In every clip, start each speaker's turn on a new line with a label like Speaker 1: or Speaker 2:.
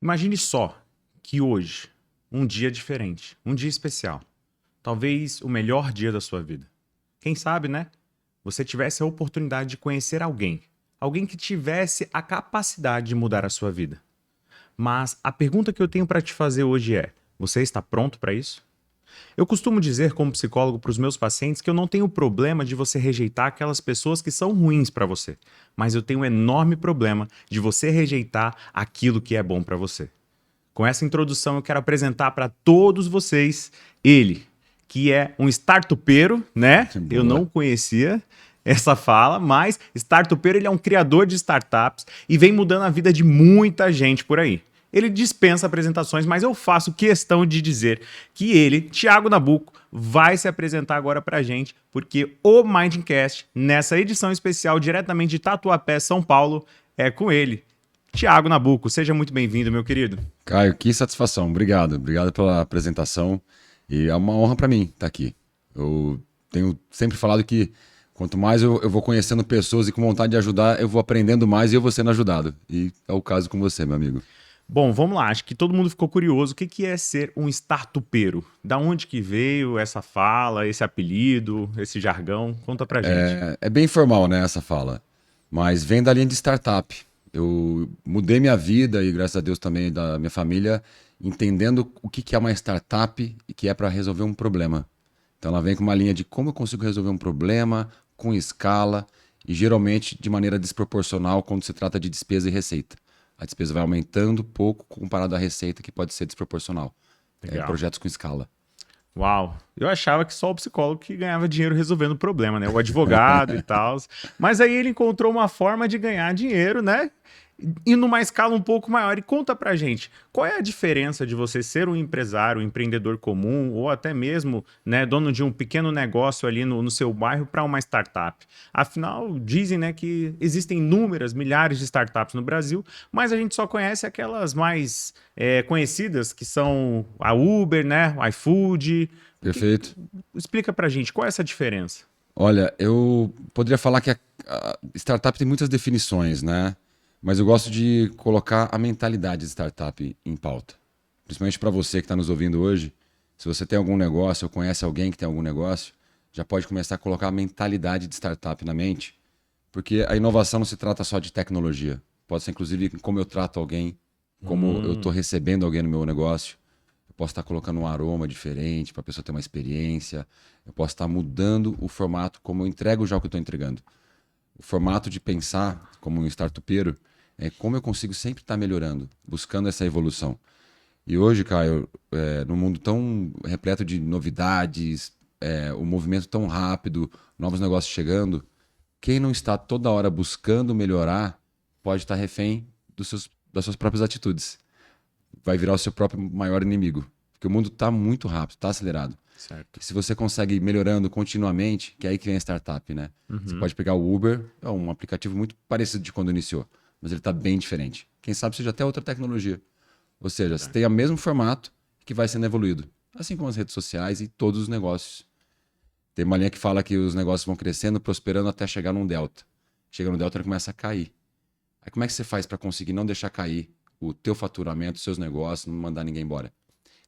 Speaker 1: Imagine só que hoje, um dia diferente, um dia especial, talvez o melhor dia da sua vida. Quem sabe, né? Você tivesse a oportunidade de conhecer alguém, alguém que tivesse a capacidade de mudar a sua vida. Mas a pergunta que eu tenho para te fazer hoje é: você está pronto para isso? Eu costumo dizer, como psicólogo, para os meus pacientes que eu não tenho problema de você rejeitar aquelas pessoas que são ruins para você, mas eu tenho um enorme problema de você rejeitar aquilo que é bom para você. Com essa introdução, eu quero apresentar para todos vocês ele, que é um startupeiro, né? Eu
Speaker 2: Boa.
Speaker 1: não conhecia essa fala, mas startupeiro, ele é um criador de startups e vem mudando a vida de muita gente por aí. Ele dispensa apresentações, mas eu faço questão de dizer que ele, Thiago Nabuco, vai se apresentar agora pra gente, porque o Mindcast, nessa edição especial diretamente de Tatuapé, São Paulo, é com ele. Thiago Nabuco, seja muito bem-vindo, meu querido.
Speaker 2: Caio, que satisfação. Obrigado. Obrigado pela apresentação. E é uma honra para mim estar aqui. Eu tenho sempre falado que quanto mais eu vou conhecendo pessoas e com vontade de ajudar, eu vou aprendendo mais e eu vou sendo ajudado. E é o caso com você, meu amigo.
Speaker 1: Bom, vamos lá. Acho que todo mundo ficou curioso. O que que é ser um startupeiro? Da onde que veio essa fala, esse apelido, esse jargão? Conta pra gente.
Speaker 2: É bem formal, né, essa fala. Mas vem da linha de startup. Eu mudei minha vida e, graças a Deus, também da minha família, entendendo o que é uma startup e que é para resolver um problema. Então ela vem com uma linha de como eu consigo resolver um problema com escala e geralmente de maneira desproporcional quando se trata de despesa e receita. A despesa vai aumentando pouco comparado à receita que pode ser desproporcional.
Speaker 1: Legal.
Speaker 2: Projetos com escala.
Speaker 1: Uau, eu achava que só o psicólogo que ganhava dinheiro resolvendo o problema, né? O advogado e tal. Mas aí ele encontrou uma forma de ganhar dinheiro, né? E numa escala um pouco maior. E conta pra gente, qual é a diferença de você ser um empresário, um empreendedor comum, ou até mesmo, né, dono de um pequeno negócio ali no seu bairro para uma startup? Afinal, dizem, né, que existem inúmeras, milhares de startups no Brasil, mas a gente só conhece aquelas mais conhecidas, que são a Uber, né, o iFood.
Speaker 2: Perfeito?
Speaker 1: Explica pra gente, qual é essa diferença?
Speaker 2: Olha, eu poderia falar que a startup tem muitas definições, né? Mas eu gosto de colocar a mentalidade de startup em pauta. Principalmente para você que está nos ouvindo hoje. Se você tem algum negócio ou conhece alguém que tem algum negócio, já pode começar a colocar a mentalidade de startup na mente. Porque a inovação não se trata só de tecnologia. Pode ser, inclusive, como eu trato alguém, como eu estou recebendo alguém no meu negócio. Eu posso estar colocando um aroma diferente para a pessoa ter uma experiência. Eu posso estar mudando o formato como eu entrego já o que eu estou entregando. O formato de pensar como um startupeiro é como eu consigo sempre estar melhorando, buscando essa evolução. E hoje, Caio, num mundo tão repleto de novidades, o movimento tão rápido, novos negócios chegando, quem não está toda hora buscando melhorar pode estar refém das suas próprias atitudes. Vai virar o seu próprio maior inimigo. Porque o mundo está muito rápido, está acelerado.
Speaker 1: Certo.
Speaker 2: E se você consegue ir melhorando continuamente, que é aí que vem a startup, né? Você
Speaker 1: Uhum.
Speaker 2: pode pegar o Uber, é um aplicativo muito parecido de quando iniciou, mas ele está bem diferente. Quem sabe seja até outra tecnologia. Ou seja, você tem o mesmo formato que vai sendo evoluído. Assim como as redes sociais e todos os negócios. Tem uma linha que fala que os negócios vão crescendo, prosperando até chegar num delta. Chega no delta e começa a cair. Aí como é que você faz para conseguir não deixar cair o teu faturamento, os seus negócios, não mandar ninguém embora?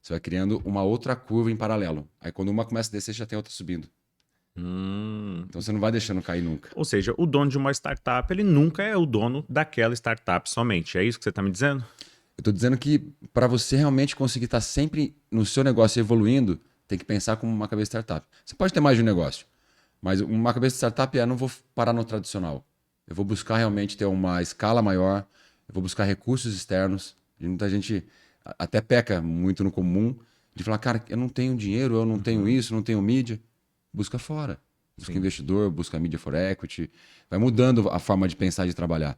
Speaker 2: Você vai criando uma outra curva em paralelo. Aí quando uma começa a descer, já tem outra subindo.
Speaker 1: Hum.
Speaker 2: Então você não vai deixando cair nunca.
Speaker 1: Ou seja, o dono de uma startup, ele nunca é o dono daquela startup somente. É isso que você está me dizendo?
Speaker 2: Eu estou dizendo que para você realmente conseguir estar sempre no seu negócio evoluindo, tem que pensar como uma cabeça de startup. Você pode ter mais de um negócio, mas uma cabeça de startup não vou parar no tradicional. Eu vou buscar realmente ter uma escala maior, eu vou buscar recursos externos. E muita gente até peca muito no comum de falar, cara, eu não tenho dinheiro, eu não tenho isso, não tenho mídia. Busca fora. Busca
Speaker 1: Sim.
Speaker 2: investidor, busca mídia for equity. Vai mudando a forma de pensar e de trabalhar.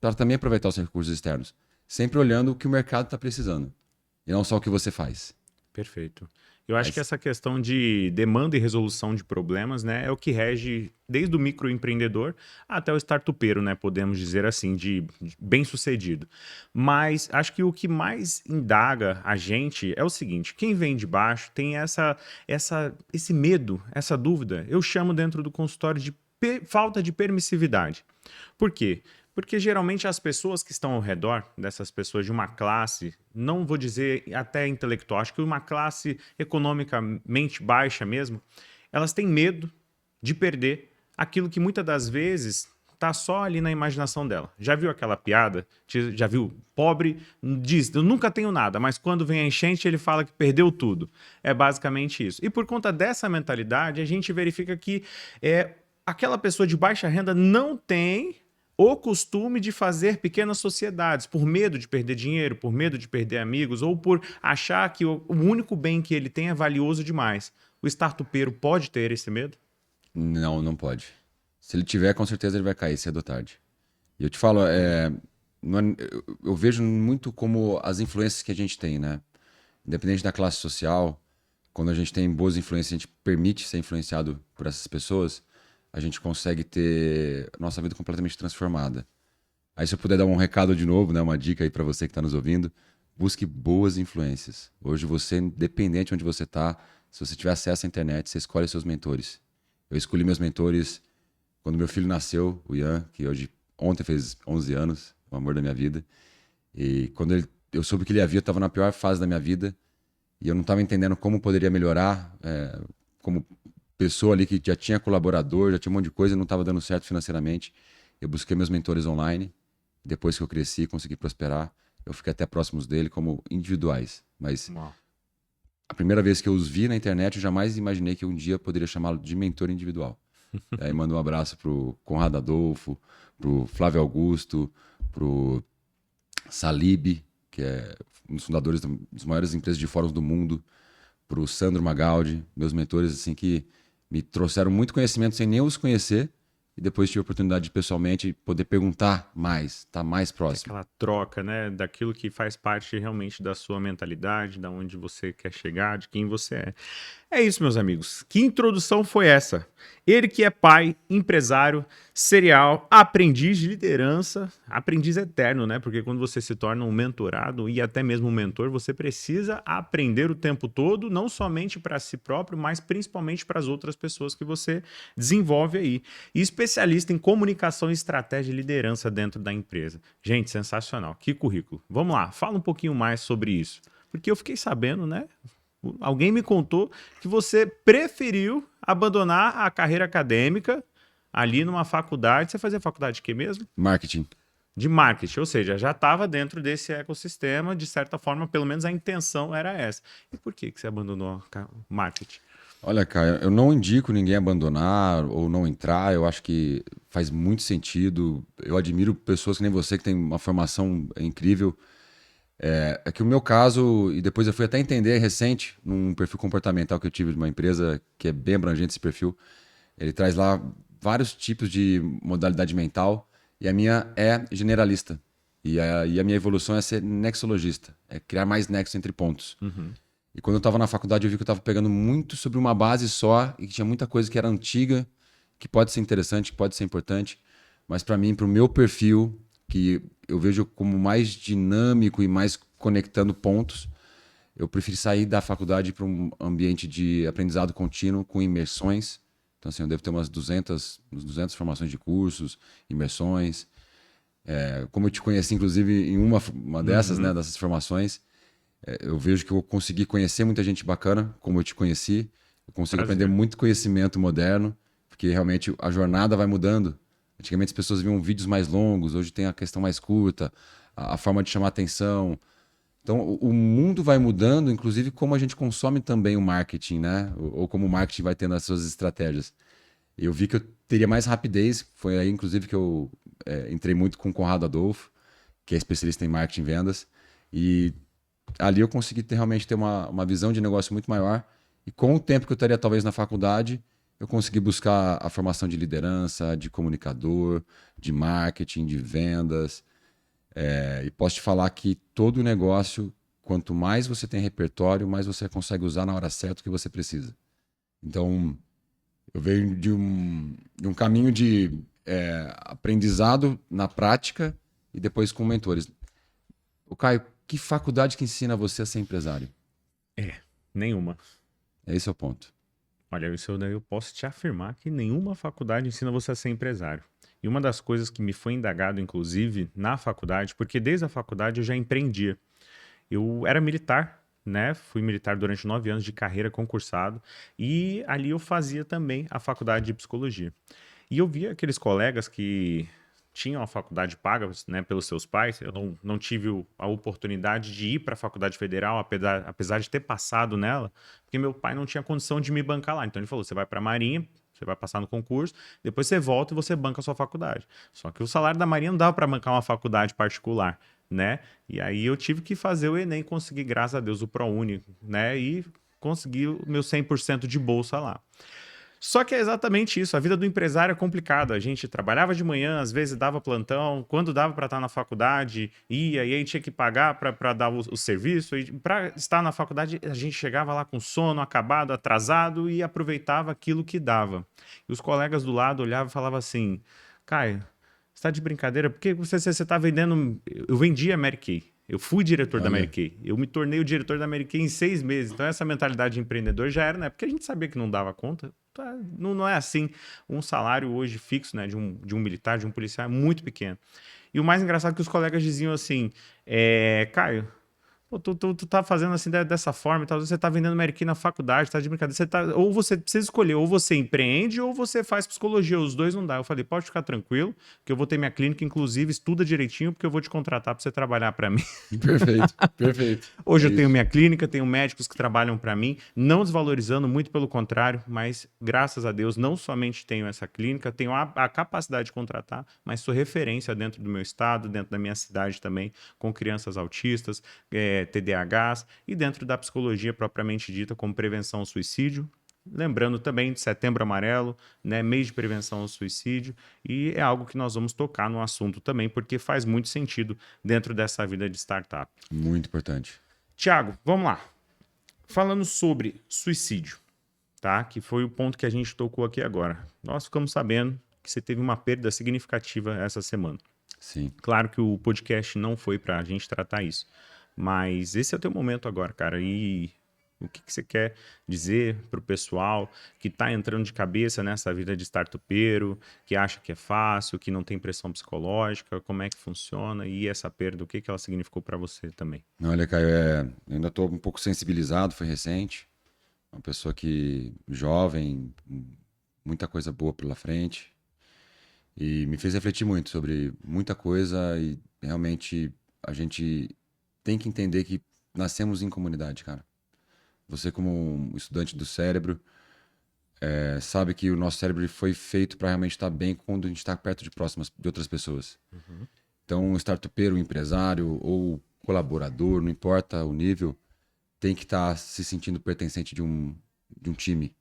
Speaker 2: Para também aproveitar os recursos externos. Sempre olhando o que o mercado está precisando. E não só o que você faz.
Speaker 1: Perfeito. Eu acho
Speaker 2: Aí,
Speaker 1: que essa questão de demanda e resolução de problemas, né, é o que rege desde o microempreendedor até o startupeiro, né, podemos dizer assim, de bem-sucedido. Mas acho que o que mais indaga a gente é o seguinte: quem vem de baixo tem esse medo, essa dúvida. Eu chamo dentro do consultório de falta de permissividade. Por quê? Porque geralmente as pessoas que estão ao redor dessas pessoas de uma classe, não vou dizer até intelectual, acho que uma classe economicamente baixa mesmo, elas têm medo de perder aquilo que muitas das vezes tá só ali na imaginação dela. Já viu aquela piada? Já viu? Pobre diz, eu nunca tenho nada, mas quando vem a enchente ele fala que perdeu tudo. É basicamente isso. E por conta dessa mentalidade, a gente verifica que aquela pessoa de baixa renda não tem o costume de fazer pequenas sociedades, por medo de perder dinheiro, por medo de perder amigos, ou por achar que o único bem que ele tem é valioso demais. O startupeiro pode ter esse medo?
Speaker 2: Não, não pode. Se ele tiver, com certeza ele vai cair cedo ou tarde. E eu te falo, eu vejo muito como as influências que a gente tem, né? Independente da classe social, quando a gente tem boas influências, a gente permite ser influenciado por essas pessoas, a gente consegue ter a nossa vida completamente transformada. Aí se eu puder dar um recado de novo, né, uma dica aí para você que está nos ouvindo, busque boas influências. Hoje você, independente de onde você está, se você tiver acesso à internet, você escolhe seus mentores. Eu escolhi meus mentores quando meu filho nasceu, o Ian, que ontem fez 11 anos, o amor da minha vida. E quando eu soube que ele ia vir, eu estava na pior fase da minha vida e eu não estava entendendo como poderia melhorar, como pessoa ali que já tinha colaborador, já tinha um monte de coisa e não estava dando certo financeiramente. Eu busquei meus mentores online. Depois que eu cresci e consegui prosperar, eu fiquei até próximos dele como individuais. Mas
Speaker 1: Uau.
Speaker 2: a primeira vez que eu os vi na internet, eu jamais imaginei que um dia poderia chamá-lo de mentor individual. Aí mando um abraço pro Conrado Adolfo, pro Flávio Augusto, pro Salib, que é um dos fundadores das maiores empresas de fóruns do mundo, pro Sandro Magaldi, meus mentores assim que me trouxeram muito conhecimento sem nem eu os conhecer e depois tive a oportunidade de pessoalmente poder perguntar mais, estar mais próximo.
Speaker 1: Aquela troca, né, daquilo que faz parte realmente da sua mentalidade, da onde você quer chegar, de quem você é. É isso, meus amigos. Que introdução foi essa? Ele que é pai, empresário, serial, aprendiz de liderança, aprendiz eterno, né? Porque quando você se torna um mentorado e até mesmo um mentor, você precisa aprender o tempo todo, não somente para si próprio, mas principalmente para as outras pessoas que você desenvolve aí. E especialista em comunicação, estratégia e liderança dentro da empresa. Gente, sensacional. Que currículo. Vamos lá, fala um pouquinho mais sobre isso. Porque eu fiquei sabendo, né? Alguém me contou que você preferiu abandonar a carreira acadêmica ali numa faculdade. Você fazia faculdade de quê mesmo?
Speaker 2: Marketing.
Speaker 1: De marketing, ou seja, já estava dentro desse ecossistema, de certa forma, pelo menos a intenção era essa. E por que você abandonou o marketing?
Speaker 2: Olha, cara, eu não indico ninguém abandonar ou não entrar. Eu acho que faz muito sentido. Eu admiro pessoas que nem você que tem uma formação incrível. É que o meu caso, e depois eu fui até entender recente, num perfil comportamental que eu tive de uma empresa que é bem abrangente esse perfil, ele traz lá vários tipos de modalidade mental e a minha é generalista. E a minha evolução é ser nexologista, é criar mais nexos entre pontos. E quando eu estava na faculdade eu vi que eu estava pegando muito sobre uma base só e que tinha muita coisa que era antiga, que pode ser interessante, que pode ser importante, mas para mim, para o meu perfil, que eu vejo como mais dinâmico e mais conectando pontos, eu prefiro sair da faculdade para um ambiente de aprendizado contínuo com imersões. Então, assim, eu devo ter umas 200 formações de cursos, imersões. Como eu te conheci, inclusive, em uma dessas, né, dessas formações, eu vejo que eu consegui conhecer muita gente bacana, como eu te conheci. Eu consigo
Speaker 1: Prazer.
Speaker 2: aprender muito conhecimento moderno, porque realmente a jornada vai mudando. Antigamente as pessoas viam vídeos mais longos, hoje tem a questão mais curta, a forma de chamar atenção. Então o mundo vai mudando, inclusive como a gente consome também o marketing, né? Ou como o marketing vai tendo as suas estratégias. Eu vi que eu teria mais rapidez, foi aí inclusive que eu entrei muito com o Conrado Adolfo, que é especialista em marketing e vendas, e ali eu consegui realmente ter uma visão de negócio muito maior, e com o tempo que eu estaria talvez na faculdade, eu consegui buscar a formação de liderança, de comunicador, de marketing, de vendas. E posso te falar que todo negócio, quanto mais você tem repertório, mais você consegue usar na hora certa o que você precisa. Então, eu venho de um caminho de aprendizado na prática e depois com mentores. O Caio, que faculdade que ensina você a ser empresário?
Speaker 1: Nenhuma.
Speaker 2: Esse é o ponto.
Speaker 1: Olha, isso daí eu posso te afirmar que nenhuma faculdade ensina você a ser empresário. E uma das coisas que me foi indagado, inclusive, na faculdade, porque desde a faculdade eu já empreendia. Eu era militar, né? Fui militar durante 9 anos de carreira concursado e ali eu fazia também a faculdade de psicologia. E eu via aqueles colegas que tinham a faculdade paga, né, pelos seus pais. Eu não tive a oportunidade de ir para a faculdade federal, apesar de ter passado nela, porque meu pai não tinha condição de me bancar lá. Então ele falou: você vai para a Marinha, você vai passar no concurso, depois você volta e você banca a sua faculdade. Só que o salário da Marinha não dava para bancar uma faculdade particular, né? E aí eu tive que fazer o Enem, conseguir, graças a Deus, o ProUni, né? E consegui o meu 100% de bolsa lá. Só que é exatamente isso, a vida do empresário é complicada. A gente trabalhava de manhã, às vezes dava plantão, quando dava para estar na faculdade, ia, e aí tinha que pagar para dar o serviço. E para estar na faculdade, a gente chegava lá com sono, acabado, atrasado e aproveitava aquilo que dava. E os colegas do lado olhavam e falavam assim: Caio, você está de brincadeira? Por que você está vendendo? Eu vendi a Mary Kay. Eu fui diretor da Mary
Speaker 2: Olha,
Speaker 1: Kay. Eu me tornei o diretor da Mary Kay em 6 meses. Então, essa mentalidade de empreendedor já era, né? Porque a gente sabia que não dava conta. Não é assim. Um salário hoje fixo, né? De um militar, de um policial, é muito pequeno. E o mais engraçado é que os colegas diziam assim: Caio, pô, tu tá fazendo assim dessa forma e tal, você tá vendendo Mary Kay na faculdade, tá de brincadeira. Ou você precisa escolher, ou você empreende ou você faz psicologia. Os dois não dá. Eu falei: pode ficar tranquilo, que eu vou ter minha clínica, inclusive, estuda direitinho, porque eu vou te contratar para você trabalhar para mim.
Speaker 2: perfeito, perfeito.
Speaker 1: Hoje
Speaker 2: É
Speaker 1: eu tenho
Speaker 2: isso.
Speaker 1: minha clínica, tenho médicos que trabalham para mim, não desvalorizando, muito pelo contrário, mas graças a Deus não somente tenho essa clínica, tenho a capacidade de contratar, mas sou referência dentro do meu estado, dentro da minha cidade também, com crianças autistas, TDAHs e dentro da psicologia propriamente dita, como prevenção ao suicídio. Lembrando também de Setembro Amarelo, né, mês de prevenção ao suicídio, e é algo que nós vamos tocar no assunto também, porque faz muito sentido dentro dessa vida de startup.
Speaker 2: Muito importante.
Speaker 1: Tiago, vamos lá. Falando sobre suicídio, tá? Que foi o ponto que a gente tocou aqui agora. Nós ficamos sabendo que você teve uma perda significativa essa semana.
Speaker 2: Sim.
Speaker 1: Claro que o podcast não foi para a gente tratar isso, mas esse é o teu momento agora, cara. E o que você quer dizer para o pessoal que está entrando de cabeça nessa vida de startupeiro, que acha que é fácil, que não tem pressão psicológica, como é que funciona e essa perda, o que ela significou para você também?
Speaker 2: Olha, Caio, eu ainda estou um pouco sensibilizado, foi recente. Uma pessoa que jovem, muita coisa boa pela frente. E me fez refletir muito sobre muita coisa e realmente a gente tem que entender que nascemos em comunidade, cara. Você como um estudante do cérebro, sabe que o nosso cérebro ele foi feito para realmente estar bem quando a gente está perto de outras pessoas. Então, um startupeiro, um empresário ou colaborador, não importa o nível, tem que estar se sentindo pertencente de um time.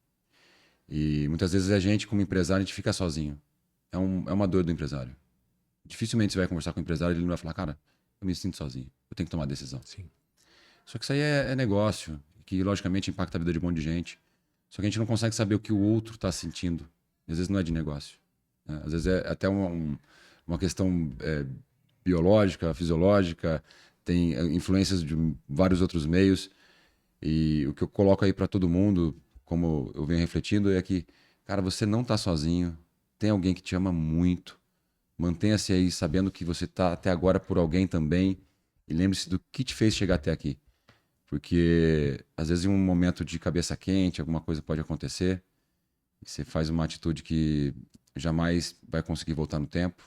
Speaker 2: E muitas vezes a gente, como empresário, a gente fica sozinho. É uma dor do empresário. Dificilmente você vai conversar com o empresário e ele não vai falar: cara, eu me sinto sozinho, eu tenho que tomar decisão.
Speaker 1: Sim.
Speaker 2: Só que isso aí é negócio, que logicamente impacta a vida de um monte de gente. Só que a gente não consegue saber o que o outro está sentindo. Às vezes não é de negócio, né? Às vezes é até uma questão biológica, fisiológica, tem influências de vários outros meios. E o que eu coloco aí para todo mundo, como eu venho refletindo, é que, cara, você não está sozinho, tem alguém que te ama muito. Mantenha-se aí sabendo que você está até agora por alguém também. E lembre-se do que te fez chegar até aqui. Porque às vezes em um momento de cabeça quente, alguma coisa pode acontecer. E você faz uma atitude que jamais vai conseguir voltar no tempo.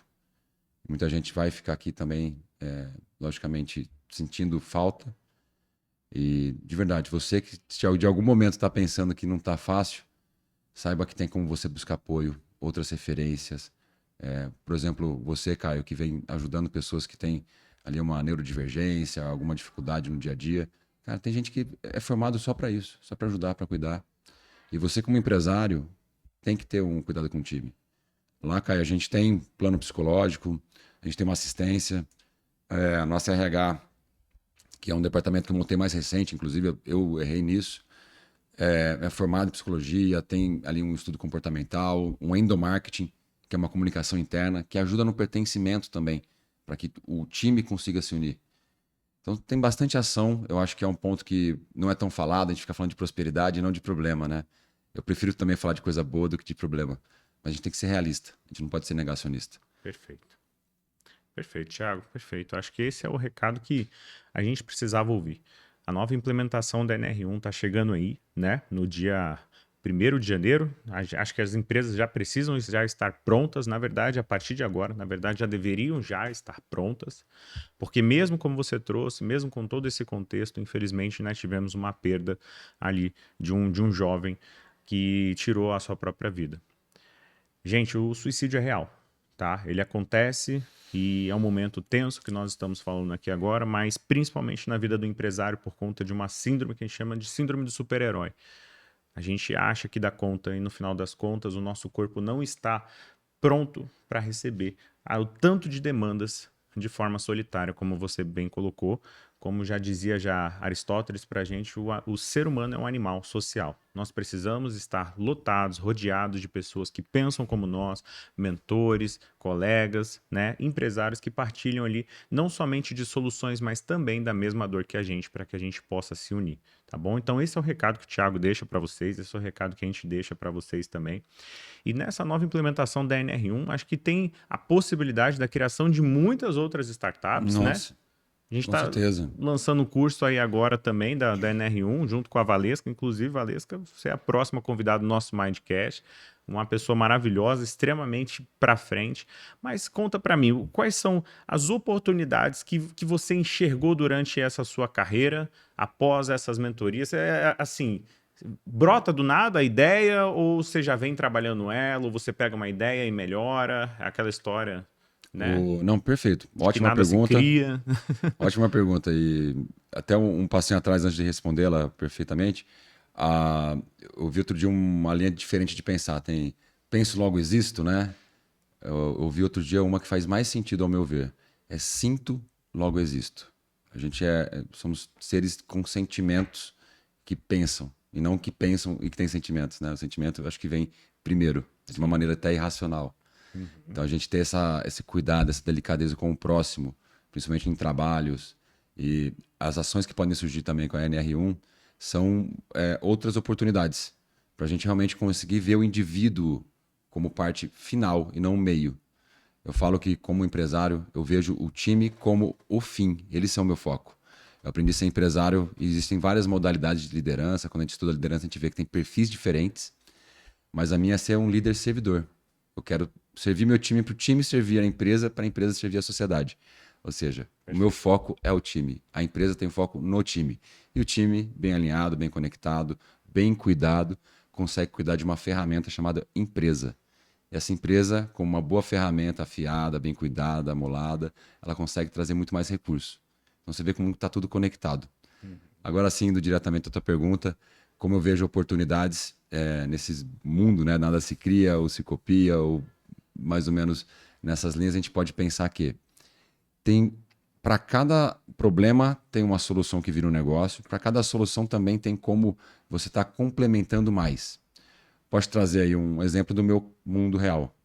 Speaker 2: Muita gente vai ficar aqui também, logicamente, sentindo falta. E de verdade, você que de algum momento está pensando que não está fácil, saiba que tem como você buscar apoio, outras referências. Por exemplo, você, Caio, que vem ajudando pessoas que têm ali uma neurodivergência, alguma dificuldade no dia a dia. Cara, tem gente que é formado só para isso, só para ajudar, para cuidar. E você, como empresário, tem que ter um cuidado com o time. Lá, Caio, a gente tem plano psicológico, a gente tem uma assistência, a nossa RH, que é um departamento que eu montei mais recente, inclusive eu errei nisso, é formado em psicologia, tem ali um estudo comportamental, um endomarketing, que é uma comunicação interna, que ajuda no pertencimento também, para que o time consiga se unir. Então tem bastante ação, eu acho que é um ponto que não é tão falado, a gente fica falando de prosperidade e não de problema, né? Eu prefiro também falar de coisa boa do que de problema, mas a gente tem que ser realista, a gente não pode ser negacionista.
Speaker 1: Perfeito. Perfeito, Thiago, perfeito. Acho que esse é o recado que a gente precisava ouvir. A nova implementação da NR1 está chegando aí, né? No dia 1º de janeiro. Acho que as empresas já precisam já estar prontas, na verdade, a partir de agora. Na verdade, já deveriam já estar prontas, porque mesmo como você trouxe, mesmo com todo esse contexto, infelizmente, nós tivemos uma perda ali de um jovem que tirou a sua própria vida. Gente, o suicídio é real, tá? Ele acontece e é um momento tenso que nós estamos falando aqui agora, mas principalmente na vida do empresário por conta de uma síndrome que a gente chama de síndrome do super-herói. A gente acha que dá conta e no final das contas o nosso corpo não está pronto para receber o tanto de demandas de forma solitária, como você bem colocou. Como já dizia já Aristóteles para a gente, o ser humano é um animal social. Nós precisamos estar lotados, rodeados de pessoas que pensam como nós, mentores, colegas, né, empresários que partilham ali não somente de soluções, mas também da mesma dor que a gente, para que a gente possa se unir, tá bom? Então esse é o recado que o Thiago deixa para vocês, esse é o recado que a gente deixa para vocês também. E nessa nova implementação da NR1, acho que tem a possibilidade da criação de muitas outras startups, né?
Speaker 2: Nossa,
Speaker 1: A gente
Speaker 2: com
Speaker 1: está
Speaker 2: certeza.
Speaker 1: lançando um curso aí agora também da NR1, junto com a Valesca. Inclusive, Valesca, você é a próxima convidada do nosso Mindcast. Uma pessoa maravilhosa, extremamente para frente. Mas conta para mim, quais são as oportunidades que você enxergou durante essa sua carreira, após essas mentorias? Assim, brota do nada a ideia ou você já vem trabalhando ela, ou você pega uma ideia e melhora? É aquela história, né?
Speaker 2: Não, perfeito.
Speaker 1: De que
Speaker 2: Ótima
Speaker 1: nada se
Speaker 2: pergunta.
Speaker 1: cria.
Speaker 2: Ótima pergunta. E até um passinho atrás, antes de respondê-la perfeitamente, eu vi outro dia uma linha diferente de pensar. Tem penso, logo existo, né? Eu vi outro dia uma que faz mais sentido, ao meu ver. É sinto, logo existo. A gente somos seres com sentimentos que pensam, e não que pensam e que têm sentimentos, né? O sentimento, eu acho que vem primeiro, de uma maneira até irracional. Então a gente ter esse cuidado, essa delicadeza com o próximo, principalmente em trabalhos, e as ações que podem surgir também com a NR1 são outras oportunidades para a gente realmente conseguir ver o indivíduo como parte final e não o meio. Eu falo que, como empresário, eu vejo o time como o fim. Eles são o meu foco. Eu aprendi a ser empresário e existem várias modalidades de liderança. Quando a gente estuda liderança, a gente vê que tem perfis diferentes. Mas a minha é ser um líder servidor. Eu quero servir meu time para o time servir a empresa, para a empresa servir a sociedade. Ou seja, o meu foco é o time. A empresa tem foco no time. E o time, bem alinhado, bem conectado, bem cuidado, consegue cuidar de uma ferramenta chamada empresa. E essa empresa, com uma boa ferramenta afiada, bem cuidada, amolada, ela consegue trazer muito mais recurso. Então você vê como está tudo conectado. Agora sim, indo diretamente à tua pergunta, como eu vejo oportunidades nesse mundo, né? Nada se cria ou se copia, ou mais ou menos nessas linhas, a gente pode pensar que para cada problema tem uma solução que vira um negócio, para cada solução também tem como você está complementando mais. Posso trazer aí um exemplo do meu mundo real.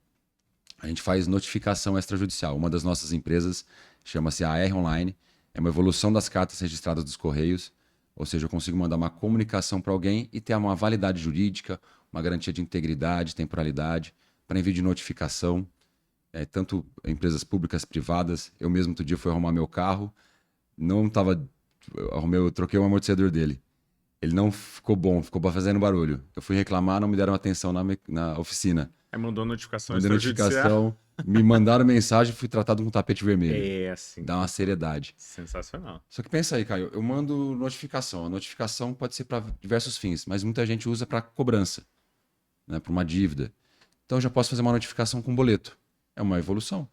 Speaker 2: A gente faz notificação extrajudicial. Uma das nossas empresas chama-se AR Online. É uma evolução das cartas registradas dos Correios. Ou seja, eu consigo mandar uma comunicação para alguém e ter uma validade jurídica, uma garantia de integridade, temporalidade, para envio de notificação. Tanto empresas públicas, privadas. Eu mesmo outro dia fui arrumar meu carro. Não estava... Eu troquei o amortecedor dele. Ele não ficou bom, ficou fazendo barulho. Eu fui reclamar, não me deram atenção na oficina.
Speaker 1: Aí mandou notificação
Speaker 2: Mandei
Speaker 1: extrajudicial.
Speaker 2: notificação, me mandaram mensagem, fui tratado com tapete vermelho.
Speaker 1: É assim.
Speaker 2: Dá uma seriedade.
Speaker 1: Sensacional.
Speaker 2: Só que pensa aí, Caio, eu mando notificação. A notificação pode ser para diversos fins, mas muita gente usa para cobrança, né, para uma dívida. Então eu já posso fazer uma notificação com boleto. É uma evolução.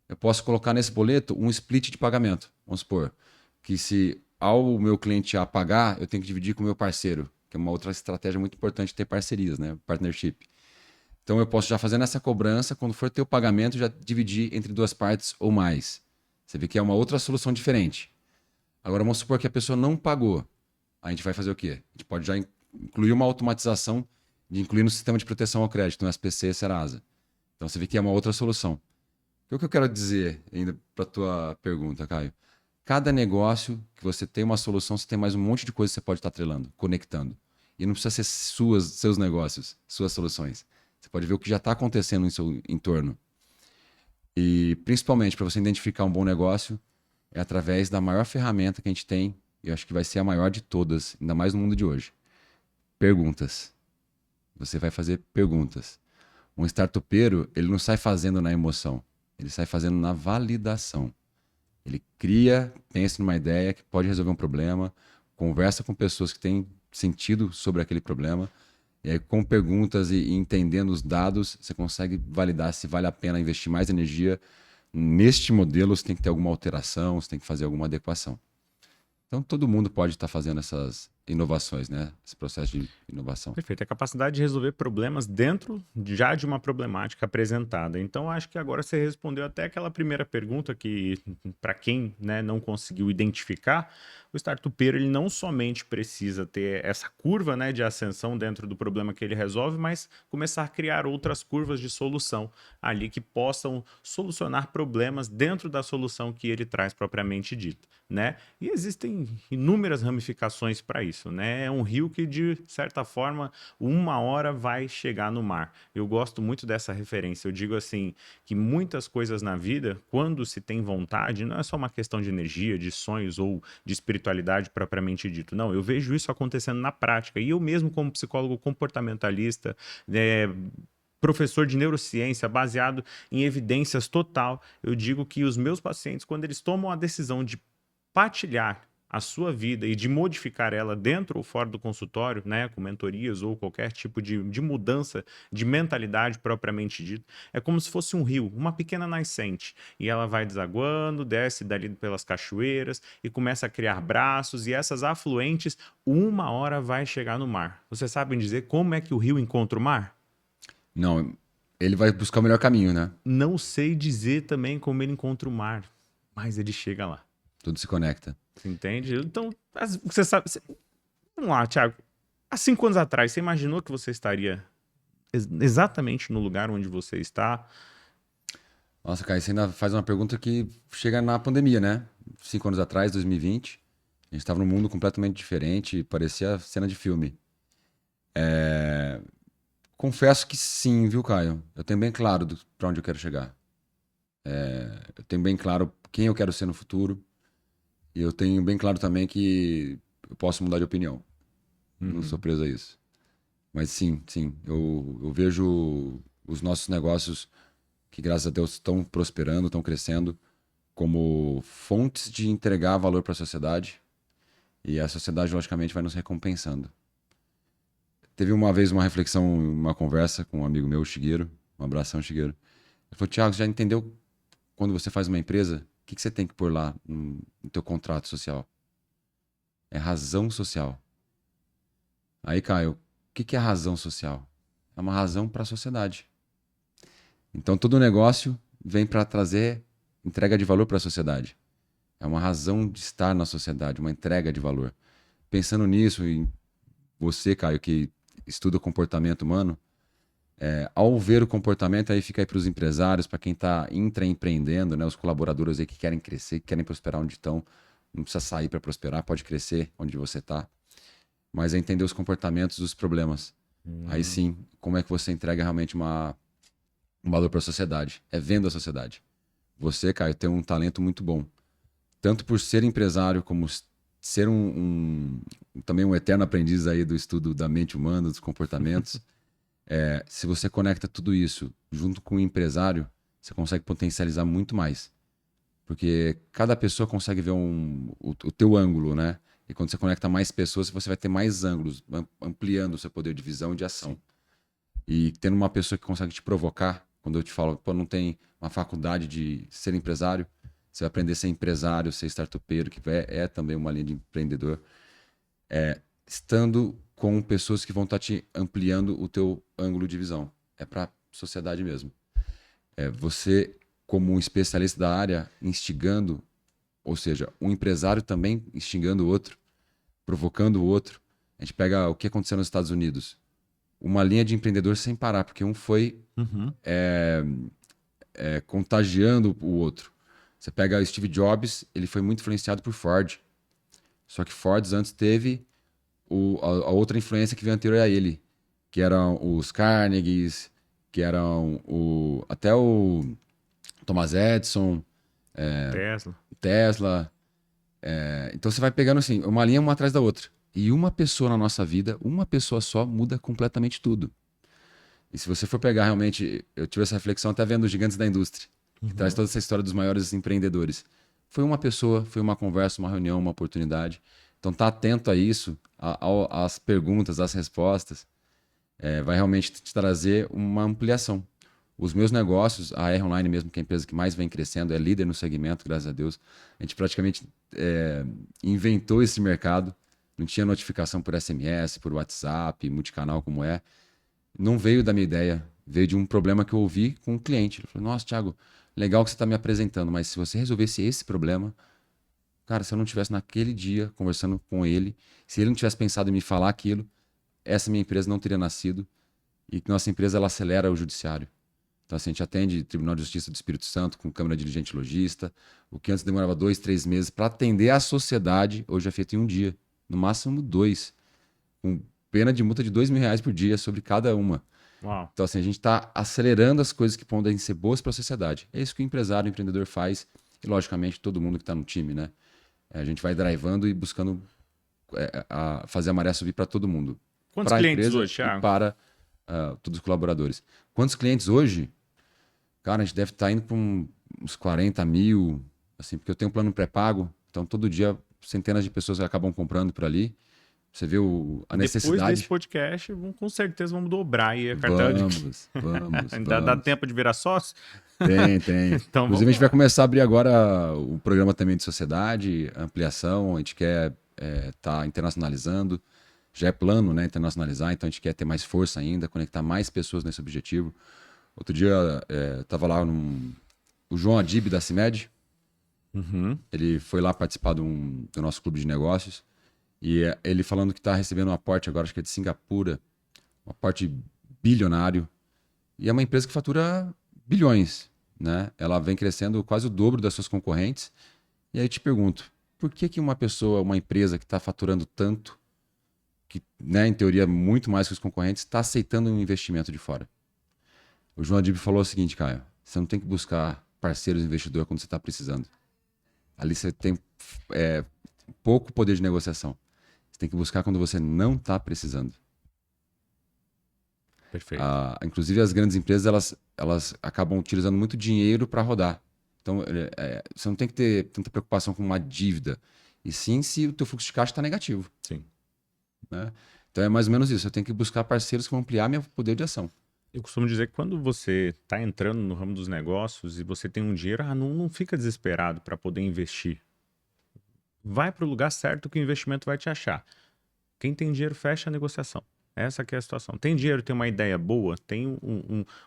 Speaker 2: Eu posso colocar nesse boleto um split de pagamento. Vamos supor que se ao meu cliente A pagar, eu tenho que dividir com o meu parceiro, que é uma outra estratégia muito importante ter parcerias, né? Partnership. Então eu posso já fazer nessa cobrança, quando for ter o pagamento, já dividir entre duas partes ou mais. Você vê que é uma outra solução diferente. Agora vamos supor que a pessoa não pagou. A gente vai fazer o quê? A gente pode já incluir uma automatização de incluir no sistema de proteção ao crédito, no SPC e Serasa. Então você vê que é uma outra solução. O que eu quero dizer ainda para a tua pergunta, Caio? Cada negócio que você tem uma solução, você tem mais um monte de coisa que você pode estar atrelando, conectando. E não precisa ser seus negócios, suas soluções. Você pode ver o que já está acontecendo em seu entorno. E principalmente para você identificar um bom negócio, é através da maior ferramenta que a gente tem, e eu acho que vai ser a maior de todas, ainda mais no mundo de hoje. Perguntas. Você vai fazer perguntas. Um startupeiro, ele não sai fazendo na emoção, ele sai fazendo na validação. Ele cria, pensa numa ideia que pode resolver um problema, conversa com pessoas que têm sentido sobre aquele problema, e aí com perguntas e entendendo os dados, você consegue validar se vale a pena investir mais energia neste modelo, se tem que ter alguma alteração, se tem que fazer alguma adequação. Então todo mundo pode estar fazendo essas inovações, né? Esse processo de inovação.
Speaker 1: Perfeito. É a capacidade de resolver problemas dentro já de uma problemática apresentada. Então, acho que agora você respondeu até aquela primeira pergunta que, para quem, né, não conseguiu identificar, o startupeiro ele não somente precisa ter essa curva, né, de ascensão dentro do problema que ele resolve, mas começar a criar outras curvas de solução ali que possam solucionar problemas dentro da solução que ele traz propriamente dita, né? E existem inúmeras ramificações para isso, né? É um rio que, de certa forma, uma hora vai chegar no mar. Eu gosto muito dessa referência. Eu digo assim, que muitas coisas na vida, quando se tem vontade, não é só uma questão de energia, de sonhos ou de espiritualidade propriamente dito. Não, eu vejo isso acontecendo na prática. E eu mesmo, como psicólogo comportamentalista, professor de neurociência, baseado em evidências total, eu digo que os meus pacientes, quando eles tomam a decisão de partilhar a sua vida e de modificar ela dentro ou fora do consultório, né, com mentorias ou qualquer tipo de mudança de mentalidade propriamente dito, é como se fosse um rio, uma pequena nascente, e ela vai desaguando, desce dali pelas cachoeiras e começa a criar braços, e essas afluentes, uma hora vai chegar no mar. Vocês sabem dizer como é que o rio encontra o mar?
Speaker 2: Não, ele vai buscar o melhor caminho, né?
Speaker 1: Não sei dizer também como ele encontra o mar, mas ele chega lá.
Speaker 2: Tudo se conecta.
Speaker 1: Você entende? Então, você sabe. Vamos lá, Thiago. Há 5 anos atrás, você imaginou que você estaria exatamente no lugar onde você está?
Speaker 2: Nossa, cara, você ainda faz uma pergunta que chega na pandemia, né? 5 anos atrás, 2020, a gente estava num mundo completamente diferente, parecia cena de filme. Confesso que sim, viu, Caio? Eu tenho bem claro para onde eu quero chegar. Eu tenho bem claro quem eu quero ser no futuro. E eu tenho bem claro também que eu posso mudar de opinião. Não sou preso a isso. Mas sim, sim. Eu vejo os nossos negócios, que graças a Deus estão prosperando, estão crescendo, como fontes de entregar valor para a sociedade. E a sociedade, logicamente, vai nos recompensando. Teve uma vez uma reflexão, uma conversa com um amigo meu, o Shigeru. Um abração, Shigeru. Ele falou: Thiago, você já entendeu quando você faz uma empresa, o que você tem que pôr lá no teu contrato social? É razão social. Aí, Caio, o que é razão social? É uma razão para a sociedade. Então, todo negócio vem para trazer entrega de valor para a sociedade. É uma razão de estar na sociedade, uma entrega de valor. Pensando nisso, e você, Caio, que estuda o comportamento humano, ao ver o comportamento, aí fica aí para os empresários, para quem está intraempreendendo, né, os colaboradores aí que querem crescer, que querem prosperar onde estão. Não precisa sair para prosperar, pode crescer onde você está. Mas é entender os comportamentos dos problemas. Aí sim, como é que você entrega realmente um valor para a sociedade? É vendo a sociedade. Você, Caio, tem um talento muito bom. Tanto por ser empresário, como ser também um eterno aprendiz aí do estudo da mente humana, dos comportamentos. Se você conecta tudo isso junto com o empresário, você consegue potencializar muito mais. Porque cada pessoa consegue ver o teu ângulo, né? E quando você conecta mais pessoas, você vai ter mais ângulos, ampliando o seu poder de visão e de ação. Sim. E tendo uma pessoa que consegue te provocar, quando eu te falo, pô, não tem uma faculdade de ser empresário, você vai aprender a ser empresário, ser startupeiro, que é também uma linha de empreendedor. Estando com pessoas que vão estar te ampliando o teu ângulo de visão. É para a sociedade mesmo. Você, como um especialista da área, instigando, ou seja, um empresário também instigando o outro, provocando o outro. A gente pega o que aconteceu nos Estados Unidos. Uma linha de empreendedor sem parar, porque um foi contagiando o outro. Você pega Steve Jobs, ele foi muito influenciado por Ford. Só que Ford antes teve a outra influência que veio anterior a ele, que eram os Carnegies, que eram até o Thomas Edison,
Speaker 1: Tesla.
Speaker 2: Tesla. Então você vai pegando assim, uma linha uma atrás da outra. E uma pessoa na nossa vida, uma pessoa só muda completamente tudo. E se você for pegar realmente, eu tive essa reflexão até vendo os Gigantes da Indústria, que traz toda essa história dos maiores empreendedores. Foi uma pessoa, foi uma conversa, uma reunião, uma oportunidade. Então tá atento a isso, às perguntas, às respostas, vai realmente te trazer uma ampliação. Os meus negócios, a R Online mesmo, que é a empresa que mais vem crescendo, é líder no segmento, graças a Deus. A gente praticamente inventou esse mercado. Não tinha notificação por SMS, por WhatsApp, multicanal como é. Não veio da minha ideia, veio de um problema que eu ouvi com um cliente. Ele falou, nossa, Thiago, legal que você está me apresentando, mas se você resolvesse esse problema, cara, se eu não tivesse naquele dia conversando com ele, se ele não tivesse pensado em me falar aquilo, essa minha empresa não teria nascido e que nossa empresa ela acelera o judiciário. Então, assim, a gente atende Tribunal de Justiça do Espírito Santo com Câmara Dirigente Logista, o que antes demorava 2, 3 meses para atender a sociedade, hoje é feito em um dia, no máximo 2, com pena de multa de R$ 2.000 por dia sobre cada uma.
Speaker 1: Uau.
Speaker 2: Então, assim, a gente está acelerando as coisas que podem ser boas para a sociedade. É isso que o empresário, o empreendedor faz e, logicamente, todo mundo que está no time, né? A gente vai drivando e buscando fazer a maré subir para todo mundo.
Speaker 1: Quantos
Speaker 2: Para a
Speaker 1: clientes
Speaker 2: empresa
Speaker 1: hoje,
Speaker 2: e
Speaker 1: Thiago?
Speaker 2: para todos os colaboradores. Quantos clientes hoje? Cara, a gente deve estar indo para uns 40 mil, assim, porque eu tenho um plano pré-pago, então todo dia centenas de pessoas acabam comprando por ali. Você vê a
Speaker 1: Depois desse
Speaker 2: necessidade.
Speaker 1: podcast, com certeza vamos dobrar aí a cartela de... Ainda dá
Speaker 2: Vamos.
Speaker 1: tempo de virar sócio?
Speaker 2: Tem.
Speaker 1: Então
Speaker 2: Inclusive, a
Speaker 1: vamos
Speaker 2: gente vai
Speaker 1: lá.
Speaker 2: começar a abrir agora o programa também de sociedade, ampliação. A gente quer estar internacionalizando. Já é plano, né, internacionalizar, então a gente quer ter mais força ainda, conectar mais pessoas nesse objetivo. Outro dia, estava lá o João Adib da CIMED,
Speaker 1: Uhum.
Speaker 2: ele foi lá participar do nosso clube de negócios, e ele falando que está recebendo um aporte agora, acho que é de Singapura, um aporte bilionário, e é uma empresa que fatura bilhões, né? Ela vem crescendo quase o dobro das suas concorrentes. E aí eu te pergunto, por que que uma pessoa, uma empresa que está faturando tanto, que, né, em teoria muito mais que os concorrentes, está aceitando um investimento de fora? O João Adib falou o seguinte, Caio, você não tem que buscar parceiros investidores quando você está precisando. Ali você tem pouco poder de negociação. Você tem que buscar quando você não está precisando.
Speaker 1: Perfeito.
Speaker 2: Inclusive, as grandes empresas elas acabam utilizando muito dinheiro para rodar. Então, você não tem que ter tanta preocupação com uma dívida. E sim se o teu fluxo de caixa está negativo.
Speaker 1: Sim.
Speaker 2: Né? Então, é mais ou menos isso. Eu tenho que buscar parceiros que vão ampliar meu poder de ação.
Speaker 1: Eu costumo dizer que quando você está entrando no ramo dos negócios e você tem um dinheiro, não fica desesperado para poder investir. Vai para o lugar certo que o investimento vai te achar. Quem tem dinheiro fecha a negociação. Essa que é a situação. Tem dinheiro, tem uma ideia boa, tem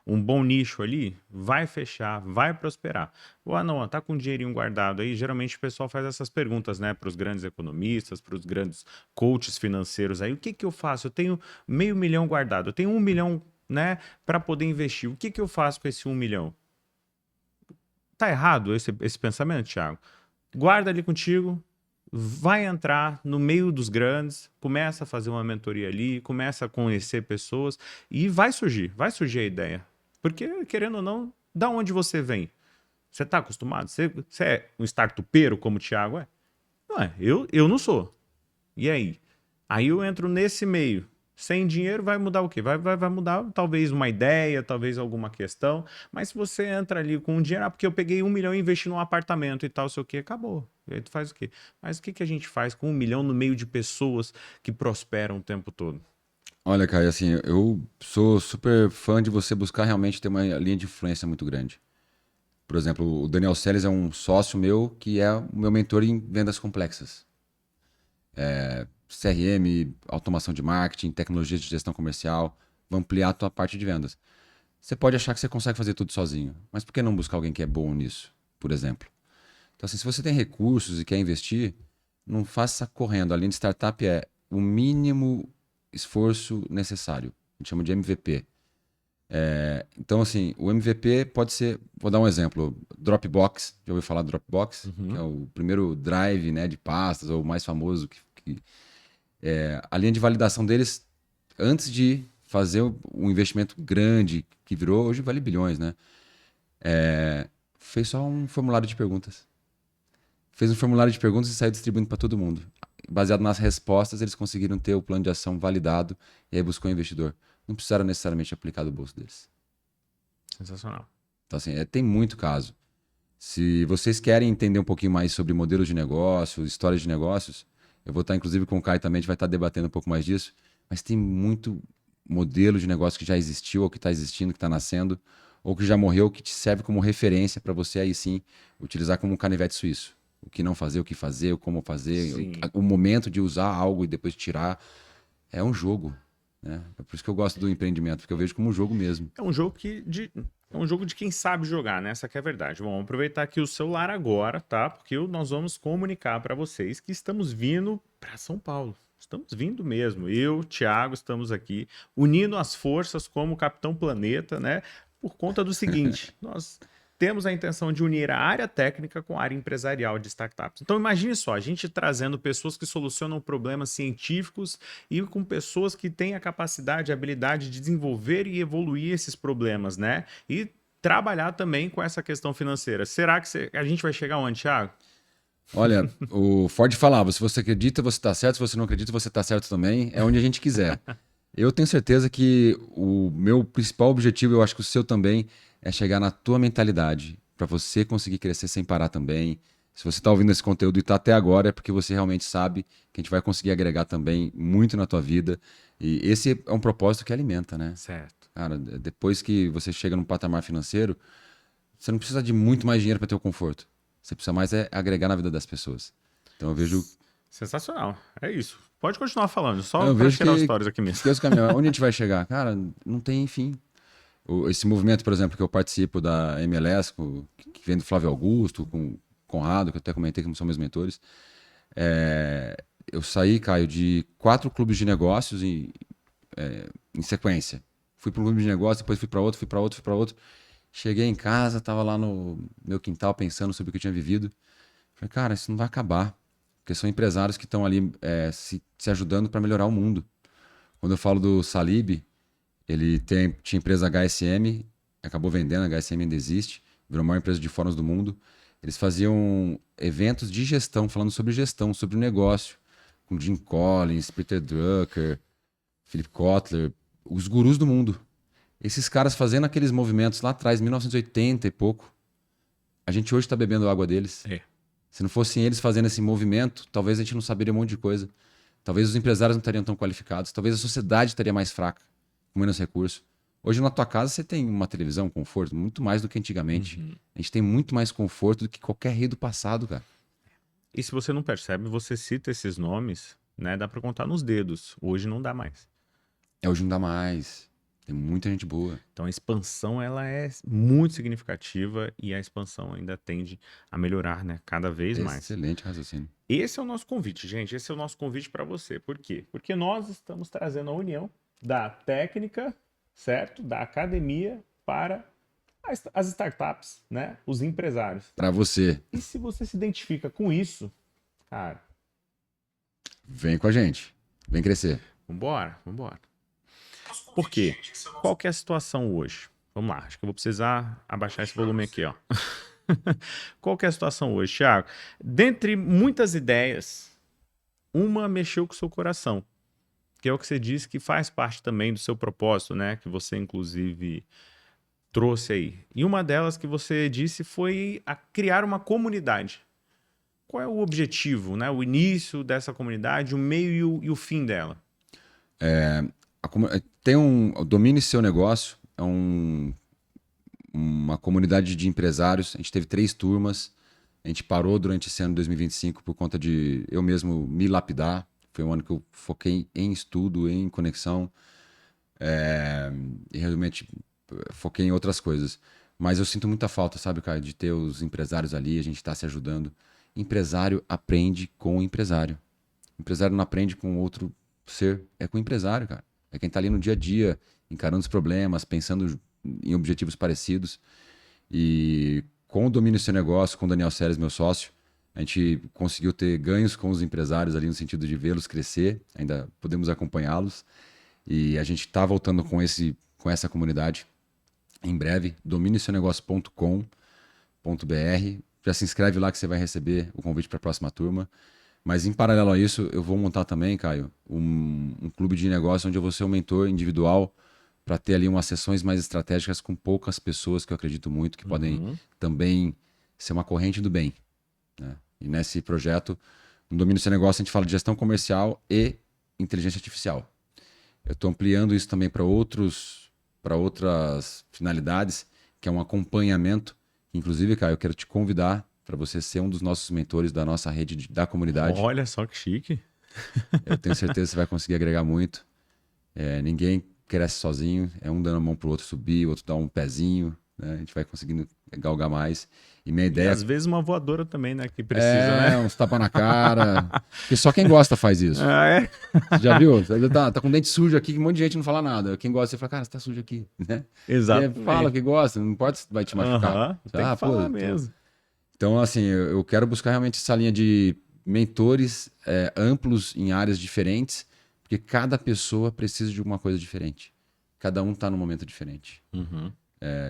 Speaker 1: um bom nicho ali, vai fechar, vai prosperar. Ou não, tá com um dinheirinho guardado aí. Geralmente o pessoal faz essas perguntas, né, para os grandes economistas, para os grandes coaches financeiros aí. O que que eu faço? Eu tenho R$ 500.000 guardado, eu tenho 1 milhão, né, para poder investir. O que que eu faço com esse 1 milhão? Tá errado esse pensamento, Thiago? Guarda ali contigo, vai entrar no meio dos grandes, começa a fazer uma mentoria ali, começa a conhecer pessoas e vai surgir a ideia. Porque, querendo ou não, da onde você vem? Você está acostumado? Você é um startupeiro como o Thiago é? Não é, eu não sou. E aí? Aí eu entro nesse meio. Sem dinheiro vai mudar o quê? Vai mudar talvez uma ideia, talvez alguma questão. Mas se você entra ali com um dinheiro, porque eu peguei 1 milhão e investi num apartamento e tal, sei o quê, acabou. E aí tu faz o quê? Mas o que que a gente faz com 1 milhão no meio de pessoas que prosperam o tempo todo?
Speaker 2: Olha, Caio, assim, eu sou super fã de você buscar realmente ter uma linha de influência muito grande. Por exemplo, o Daniel Seles é um sócio meu que é o meu mentor em vendas complexas. CRM, automação de marketing, tecnologias de gestão comercial, vão ampliar a tua parte de vendas. Você pode achar que você consegue fazer tudo sozinho, mas por que não buscar alguém que é bom nisso, por exemplo? Então, assim, se você tem recursos e quer investir, não faça correndo. A linha de startup é o mínimo esforço necessário. A gente chama de MVP. Então, assim, o MVP pode ser, vou dar um exemplo, Dropbox, já ouviu falar do Dropbox? Que é o primeiro drive, né, de pastas, ou o mais famoso. A linha de validação deles, antes de fazer um investimento grande que virou, hoje vale bilhões, né? fez só um formulário de perguntas. Fez um formulário de perguntas e saiu distribuindo para todo mundo. Baseado nas respostas, eles conseguiram ter o plano de ação validado e aí buscou um investidor. Não precisaram necessariamente aplicar do bolso deles.
Speaker 1: Sensacional.
Speaker 2: Então, assim, tem muito caso. Se vocês querem entender um pouquinho mais sobre modelos de negócio, histórias de negócios, eu vou estar, inclusive, com o Caio também, a gente vai estar debatendo um pouco mais disso, mas tem muito modelo de negócio que já existiu, ou que está existindo, que está nascendo, ou que já morreu, que te serve como referência para você aí sim utilizar como um canivete suíço. O que não fazer, o que fazer, o como fazer,
Speaker 1: Sim.
Speaker 2: o momento de usar algo e depois tirar. É um jogo, né? É por isso que eu gosto do empreendimento, porque eu vejo como um jogo mesmo.
Speaker 1: É um jogo é um jogo de quem sabe jogar, né? Essa que é a verdade. Bom, vamos aproveitar aqui o celular agora, tá? Porque nós vamos comunicar para vocês que estamos vindo para São Paulo. Estamos vindo mesmo. Eu, Thiago, estamos aqui unindo as forças como Capitão Planeta, né? Por conta do seguinte, nós temos a intenção de unir a área técnica com a área empresarial de startups. Então imagine só, a gente trazendo pessoas que solucionam problemas científicos e com pessoas que têm a capacidade, a habilidade de desenvolver e evoluir esses problemas, né? E trabalhar também com essa questão financeira. Será que a gente vai chegar onde, Thiago?
Speaker 2: Olha, o Ford falava, se você acredita, você está certo, se você não acredita, você está certo também, é onde a gente quiser. Eu tenho certeza que o meu principal objetivo, eu acho que o seu também, é chegar na tua mentalidade, para você conseguir crescer sem parar também. Se você está ouvindo esse conteúdo e está até agora, é porque você realmente sabe que a gente vai conseguir agregar também muito na tua vida. E esse é um propósito que alimenta, né?
Speaker 1: Certo.
Speaker 2: Cara, depois que você chega num patamar financeiro, você não precisa de muito mais dinheiro para ter o conforto. Você precisa mais agregar na vida das pessoas. Então eu vejo,
Speaker 1: Sensacional. É isso. Pode continuar falando, só
Speaker 2: eu
Speaker 1: para
Speaker 2: vejo
Speaker 1: tirar os
Speaker 2: que
Speaker 1: stories aqui mesmo.
Speaker 2: que esse caminho, onde a gente vai chegar? Cara, não tem fim. Esse movimento, por exemplo, que eu participo da MLS, que vem do Flávio Augusto, com o Conrado, que eu até comentei que são meus mentores. Eu saí, Caio, de 4 clubes de negócios em sequência. Fui para um clube de negócios, depois fui para outro, fui para outro, fui para outro. Cheguei em casa, estava lá no meu quintal pensando sobre o que eu tinha vivido. Falei, cara, isso não vai acabar. Porque são empresários que estão ali se ajudando para melhorar o mundo. Quando eu falo do Salib, ele tinha empresa HSM, acabou vendendo, a HSM ainda existe, virou a maior empresa de fóruns do mundo. Eles faziam eventos de gestão, falando sobre gestão, sobre o negócio, com Jim Collins, Peter Drucker, Philip Kotler, os gurus do mundo. Esses caras fazendo aqueles movimentos lá atrás, 1980 e pouco, a gente hoje está bebendo água deles.
Speaker 1: É.
Speaker 2: Se não fossem eles fazendo esse movimento, talvez a gente não saberia um monte de coisa. Talvez os empresários não estariam tão qualificados. Talvez a sociedade estaria mais fraca, com menos recurso. Hoje na tua casa você tem uma televisão, conforto, muito mais do que antigamente. A gente tem muito mais conforto do que qualquer rei do passado, cara.
Speaker 1: E se você não percebe, você cita esses nomes, né? Dá para contar nos dedos. Hoje não dá mais.
Speaker 2: Hoje não dá mais. Tem muita gente boa.
Speaker 1: Então a expansão ela é muito significativa e a expansão ainda tende a melhorar, né? Cada vez mais.
Speaker 2: Excelente raciocínio.
Speaker 1: Esse é o nosso convite, gente. Esse é o nosso convite para você. Por quê? Porque nós estamos trazendo a união da técnica, certo? Da academia para as startups, né? Os empresários.
Speaker 2: Para você,
Speaker 1: E se você se identifica com isso, cara,
Speaker 2: vem com a gente. Vem crescer.
Speaker 1: vambora, vambora. Por quê? Qual que é a situação hoje? Vamos lá, acho que eu vou precisar abaixar esse volume aqui, ó. Qual que é a situação hoje, Thiago? Dentre muitas ideias, uma mexeu com o seu coração, que é o que você disse que faz parte também do seu propósito, né? Que você, inclusive, trouxe aí. E uma delas que você disse foi a criar uma comunidade. Qual é o objetivo, né? O início dessa comunidade, o meio e o fim dela?
Speaker 2: Tem o Domine Seu Negócio, é uma comunidade de empresários. A gente teve 3 turmas. A gente parou durante esse ano de 2025 por conta de eu mesmo me lapidar. Foi um ano que eu foquei em estudo, em conexão. E realmente foquei em outras coisas. Mas eu sinto muita falta, sabe, cara, de ter os empresários ali, a gente tá se ajudando. Empresário aprende com o empresário. Empresário não aprende com outro ser, é com o empresário, cara. É quem tá ali no dia a dia, encarando os problemas, pensando em objetivos parecidos. E com o Domínio do Seu Negócio, com o Daniel Seles, meu sócio, a gente conseguiu ter ganhos com os empresários ali no sentido de vê-los crescer, ainda podemos acompanhá-los. E a gente está voltando com essa comunidade em breve, dominioseunegocio.com. Já se inscreve lá que você vai receber o convite para a próxima turma. Mas em paralelo a isso, eu vou montar também, Caio, um clube de negócio onde eu vou ser um mentor individual para ter ali umas sessões mais estratégicas com poucas pessoas que eu acredito muito que podem também ser uma corrente do bem, né? E nesse projeto, no Domínio do Seu Negócio, a gente fala de gestão comercial e inteligência artificial. Eu estou ampliando isso também para outras finalidades, que é um acompanhamento. Inclusive, Caio, eu quero te convidar para você ser um dos nossos mentores da nossa rede da comunidade.
Speaker 1: Olha só que chique.
Speaker 2: Eu tenho certeza que você vai conseguir agregar muito. Ninguém cresce sozinho, é um dando a mão pro outro subir, o outro dá um pezinho, né? A gente vai conseguindo galgar mais. E minha
Speaker 1: E
Speaker 2: ideia
Speaker 1: às vezes uma voadora também, né? Que precisa, né?
Speaker 2: uns tapas na cara. Porque só quem gosta faz isso.
Speaker 1: Ah, é?
Speaker 2: Você já viu? Você tá com dente sujo aqui, que um monte de gente não fala nada. Quem gosta, você fala, cara, você tá sujo aqui, né?
Speaker 1: Exato.
Speaker 2: Você fala que gosta, não importa se vai te machucar. Você,
Speaker 1: tem que falar
Speaker 2: pô,
Speaker 1: mesmo.
Speaker 2: Então, assim, eu quero buscar realmente essa linha de mentores amplos em áreas diferentes, porque cada pessoa precisa de uma coisa diferente. Cada um está num momento diferente.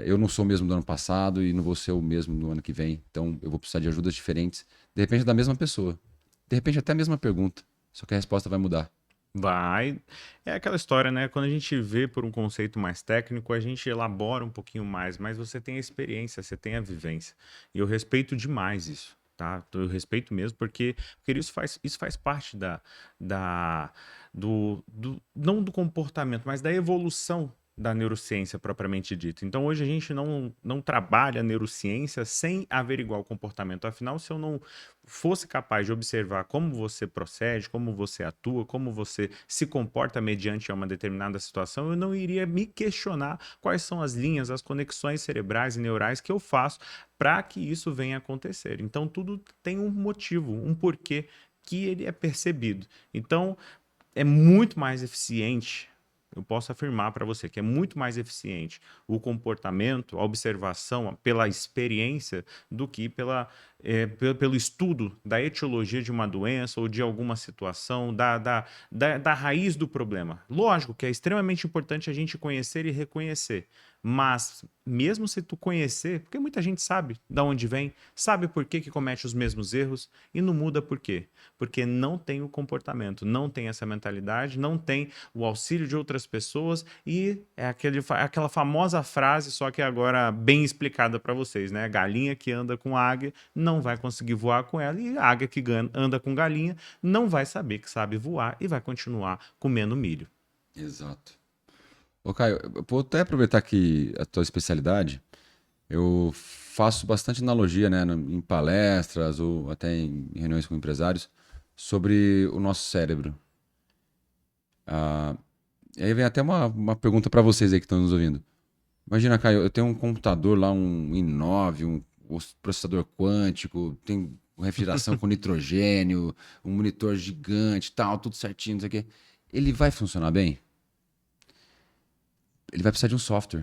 Speaker 2: Eu não sou o mesmo do ano passado e não vou ser o mesmo no ano que vem. Então, eu vou precisar de ajudas diferentes. De repente, da mesma pessoa. De repente, até a mesma pergunta. Só que a resposta vai mudar.
Speaker 1: Vai. É aquela história, né? Quando a gente vê por um conceito mais técnico, a gente elabora um pouquinho mais, mas você tem a experiência, você tem a vivência. E eu respeito demais isso, tá? Eu respeito mesmo, porque isso faz parte não do comportamento, mas da evolução da neurociência propriamente dita. Então, hoje a gente não trabalha a neurociência sem averiguar o comportamento. Afinal, se eu não fosse capaz de observar como você procede, como você atua, como você se comporta mediante uma determinada situação, eu não iria me questionar quais são as linhas, as conexões cerebrais e neurais que eu faço para que isso venha a acontecer. Então, tudo tem um motivo, um porquê que ele é percebido. Então, é muito mais eficiente. Eu posso afirmar para você que é muito mais eficiente o comportamento, a observação, pela experiência, do que pelo estudo da etiologia de uma doença ou de alguma situação, da raiz do problema. Lógico que é extremamente importante a gente conhecer e reconhecer, mas mesmo se tu conhecer, porque muita gente sabe de onde vem, sabe por que comete os mesmos erros e não muda por quê? Porque não tem o comportamento, não tem essa mentalidade, não tem o auxílio de outras pessoas e é aquela famosa frase, só que agora bem explicada para vocês, né? Galinha que anda com águia não vai conseguir voar com ela e a águia que anda com galinha não vai saber que sabe voar e vai continuar comendo milho.
Speaker 2: Exato. Ô, Caio, eu vou até aproveitar que a tua especialidade, eu faço bastante analogia, né, em palestras ou até em reuniões com empresários sobre o nosso cérebro. E aí vem até uma pergunta para vocês aí que estão nos ouvindo. Imagina, Caio, eu tenho um computador lá, um i9, um processador quântico, tem refrigeração com nitrogênio, um monitor gigante, tal, tudo certinho, não sei o quê. Ele vai funcionar bem? Ele vai precisar de um software.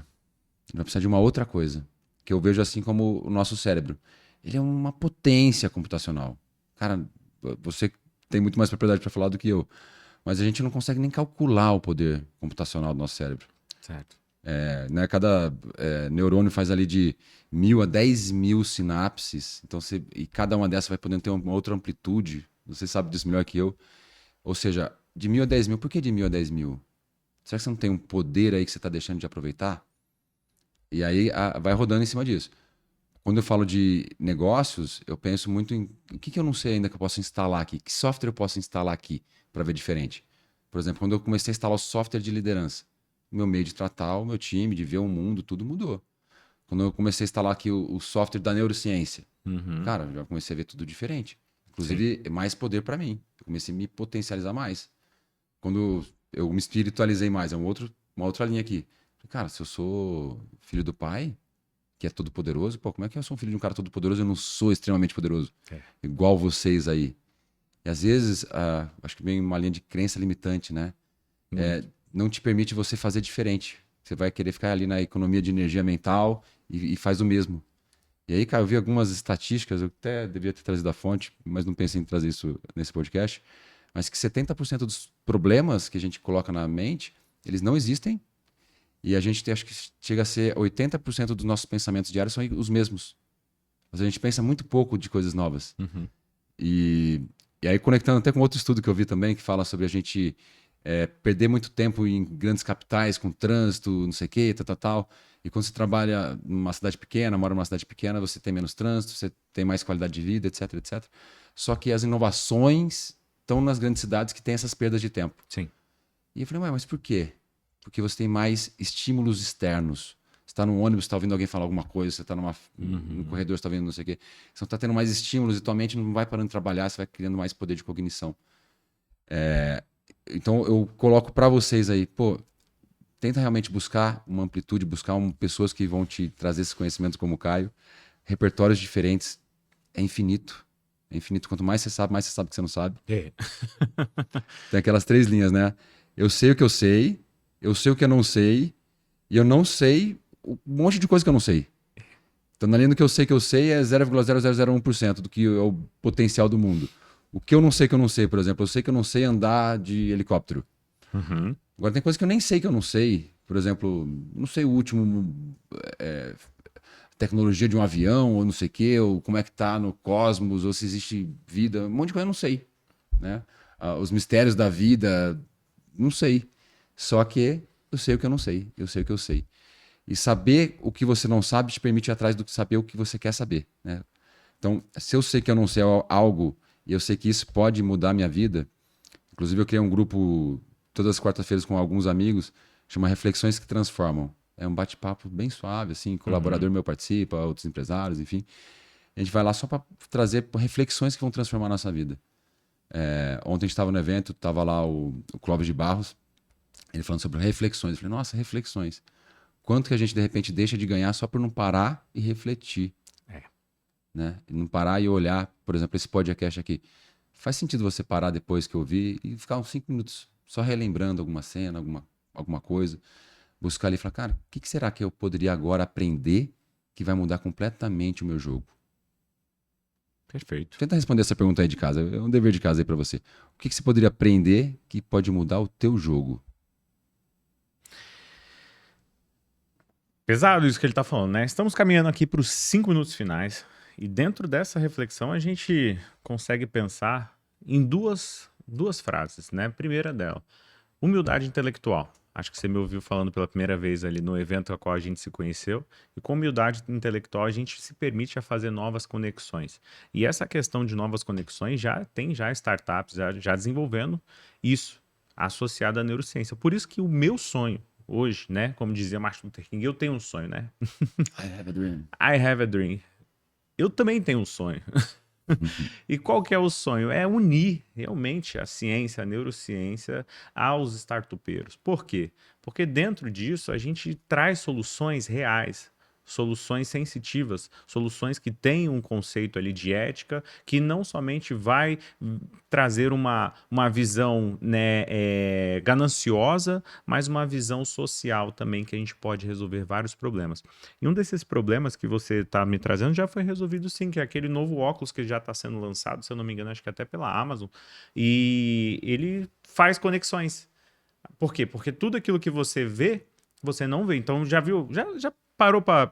Speaker 2: Ele vai precisar de uma outra coisa, que eu vejo assim como o nosso cérebro. Ele é uma potência computacional. Cara, você tem muito mais propriedade para falar do que eu, mas a gente não consegue nem calcular o poder computacional do nosso cérebro.
Speaker 1: Certo.
Speaker 2: Né, cada neurônio faz ali de 1.000 a 10.000 sinapses, então e cada uma dessas vai podendo ter uma outra amplitude. Você sabe disso melhor que eu. Ou seja, de 1.000 a 10.000, por que de 1.000 a 10.000? Será que você não tem um poder aí que você está deixando de aproveitar? E aí vai rodando em cima disso. Quando eu falo de negócios, eu penso muito em o que eu não sei ainda que eu posso instalar aqui, que software eu posso instalar aqui para ver diferente. Por exemplo, quando eu comecei a instalar o software de liderança, meu meio de tratar o meu time, de ver o mundo, tudo mudou. Quando eu comecei a instalar aqui o software da neurociência, cara, eu já comecei a ver tudo diferente. Inclusive, mais poder para mim. Eu comecei a me potencializar mais. Quando eu me espiritualizei mais, uma outra linha aqui. Cara, se eu sou filho do pai, que é todo poderoso, pô, como é que eu sou um filho de um cara todo poderoso e eu não sou extremamente poderoso? Igual vocês aí. E às vezes, acho que vem uma linha de crença limitante, né? Não te permite você fazer diferente. Você vai querer ficar ali na economia de energia mental e faz o mesmo. E aí, cara, eu vi algumas estatísticas, eu até devia ter trazido a fonte, mas não pensei em trazer isso nesse podcast, mas que 70% dos problemas que a gente coloca na mente, eles não existem. E a gente acho que chega a ser 80% dos nossos pensamentos diários são os mesmos. Mas a gente pensa muito pouco de coisas novas.
Speaker 1: Uhum.
Speaker 2: E aí, conectando até com outro estudo que eu vi também, que fala sobre a gente perder muito tempo em grandes capitais, com trânsito, não sei o quê, tal, tal, tal. E quando você trabalha numa cidade pequena, mora numa cidade pequena, você tem menos trânsito, você tem mais qualidade de vida, etc, etc. Só que as inovações estão nas grandes cidades que têm essas perdas de tempo.
Speaker 1: Sim.
Speaker 2: E eu falei, ué, mas por quê? Porque você tem mais estímulos externos. Você está num ônibus, está ouvindo alguém falar alguma coisa, você está no corredor, você está vendo não sei o quê. Você está tendo mais estímulos e tua mente não vai parando de trabalhar, você vai criando mais poder de cognição. Então eu coloco para vocês aí, pô, tenta realmente buscar uma amplitude, buscar pessoas que vão te trazer esses conhecimentos como o Caio, repertórios diferentes, é infinito. É infinito. Quanto mais você sabe que você não sabe.
Speaker 1: É.
Speaker 2: Tem aquelas 3 linhas, né? Eu sei o que eu sei o que eu não sei, e eu não sei um monte de coisa que eu não sei. Então, na linha do que eu sei é 0,0001% do que é o potencial do mundo. O que eu não sei, por exemplo, eu sei que eu não sei andar de helicóptero.
Speaker 1: Uhum.
Speaker 2: Agora, tem coisa que eu nem sei que eu não sei. Por exemplo, não sei o último tecnologia de um avião, ou não sei o quê, ou como é que tá no cosmos, ou se existe vida. Um monte de coisa eu não sei, né? Os mistérios da vida, não sei. Só que eu sei o que eu não sei. Eu sei o que eu sei. E saber o que você não sabe te permite ir atrás do que saber o que você quer saber, né? Então, se eu sei que eu não sei algo e eu sei que isso pode mudar a minha vida, inclusive eu criei um grupo todas as quartas-feiras com alguns amigos, chama Reflexões que Transformam. É um bate-papo bem suave, assim, colaborador meu participa, outros empresários, enfim. A gente vai lá só para trazer reflexões que vão transformar a nossa vida. Ontem a gente estava no evento, estava lá o Clóvis de Barros, ele falando sobre reflexões. Eu falei, nossa, reflexões. Quanto que a gente, de repente, deixa de ganhar só por não parar e refletir,
Speaker 1: É.
Speaker 2: né? E não parar e olhar, por exemplo, esse podcast aqui. Faz sentido você parar depois que ouvir e ficar uns 5 minutos só relembrando alguma cena, alguma coisa. Buscar ali e falar, cara, o que será que eu poderia agora aprender que vai mudar completamente o meu jogo?
Speaker 1: Perfeito.
Speaker 2: Tenta responder essa pergunta aí de casa. É um dever de casa aí pra você. O que você poderia aprender que pode mudar o teu jogo?
Speaker 1: Pesado isso que ele tá falando, né? Estamos caminhando aqui para os 5 minutos finais. E dentro dessa reflexão a gente consegue pensar em duas frases, né? Primeira dela, humildade intelectual. Acho que você me ouviu falando pela primeira vez ali no evento a qual a gente se conheceu. E com humildade intelectual a gente se permite a fazer novas conexões. E essa questão de novas conexões já startups já desenvolvendo isso associado à neurociência. Por isso que o meu sonho hoje, né, como dizia Martin Luther King, eu tenho um sonho, né?
Speaker 2: I have a dream.
Speaker 1: I have a dream. Eu também tenho um sonho. E qual que é o sonho? É unir realmente a ciência, a neurociência aos startupeiros. Por quê? Porque dentro disso a gente traz soluções reais, soluções sensitivas, soluções que têm um conceito ali de ética, que não somente vai trazer uma visão, né, gananciosa, mas uma visão social também, que a gente pode resolver vários problemas. E um desses problemas que você está me trazendo já foi resolvido sim, que é aquele novo óculos que já está sendo lançado, se eu não me engano, acho que até pela Amazon, e ele faz conexões. Por quê? Porque tudo aquilo que você vê, você não vê. Então já viu, já parou para...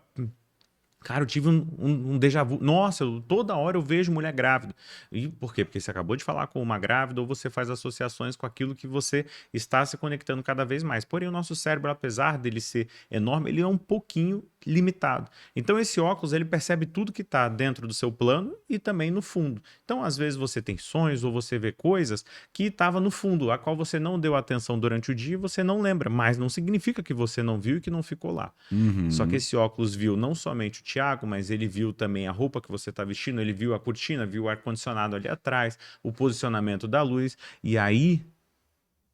Speaker 1: Cara, eu tive um déjà vu. Nossa, toda hora eu vejo mulher grávida. E por quê? Porque você acabou de falar com uma grávida ou você faz associações com aquilo que você está se conectando cada vez mais. Porém, o nosso cérebro, apesar dele ser enorme, ele é um pouquinho limitado. Então, esse óculos, ele percebe tudo que está dentro do seu plano e também no fundo. Então, às vezes, você tem sonhos ou você vê coisas que estavam no fundo, a qual você não deu atenção durante o dia e você não lembra. Mas não significa que você não viu e que não ficou lá. Só que esse óculos viu não somente o Thiago, mas ele viu também a roupa que você está vestindo, ele viu a cortina, viu o ar-condicionado ali atrás, o posicionamento da luz. E aí,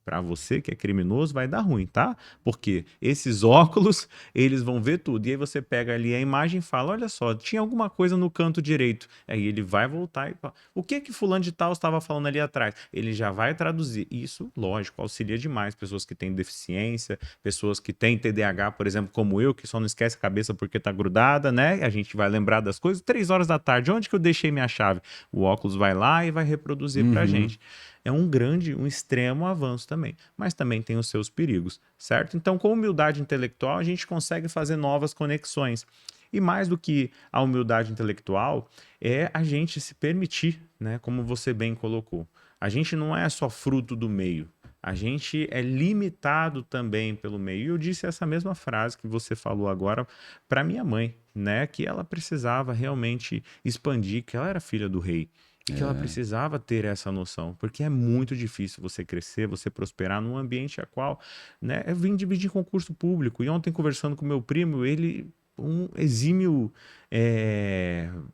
Speaker 1: para você que é criminoso, vai dar ruim, tá? Porque esses óculos, eles vão ver tudo. E aí você pega ali a imagem e fala, olha só, tinha alguma coisa no canto direito. Aí ele vai voltar e fala, o que que fulano de tal estava falando ali atrás? Ele já vai traduzir. Isso, lógico, auxilia demais pessoas que têm deficiência, pessoas que têm TDAH, por exemplo, como eu, que só não esquece a cabeça porque tá grudada, né? A gente vai lembrar das coisas. 3 horas da tarde, onde que eu deixei minha chave? O óculos vai lá e vai reproduzir pra gente. É um extremo avanço também, mas também tem os seus perigos, certo? Então, com humildade intelectual, a gente consegue fazer novas conexões. E mais do que a humildade intelectual, é a gente se permitir, né? Como você bem colocou. A gente não é só fruto do meio. A gente é limitado também pelo meio. E eu disse essa mesma frase que você falou agora para minha mãe, né? Que ela precisava realmente expandir, que ela era filha do rei. E que ela precisava ter essa noção, porque é muito difícil você crescer, você prosperar num ambiente a qual, né, eu vim dividir concurso público. E ontem, conversando com meu primo, ele, um exímio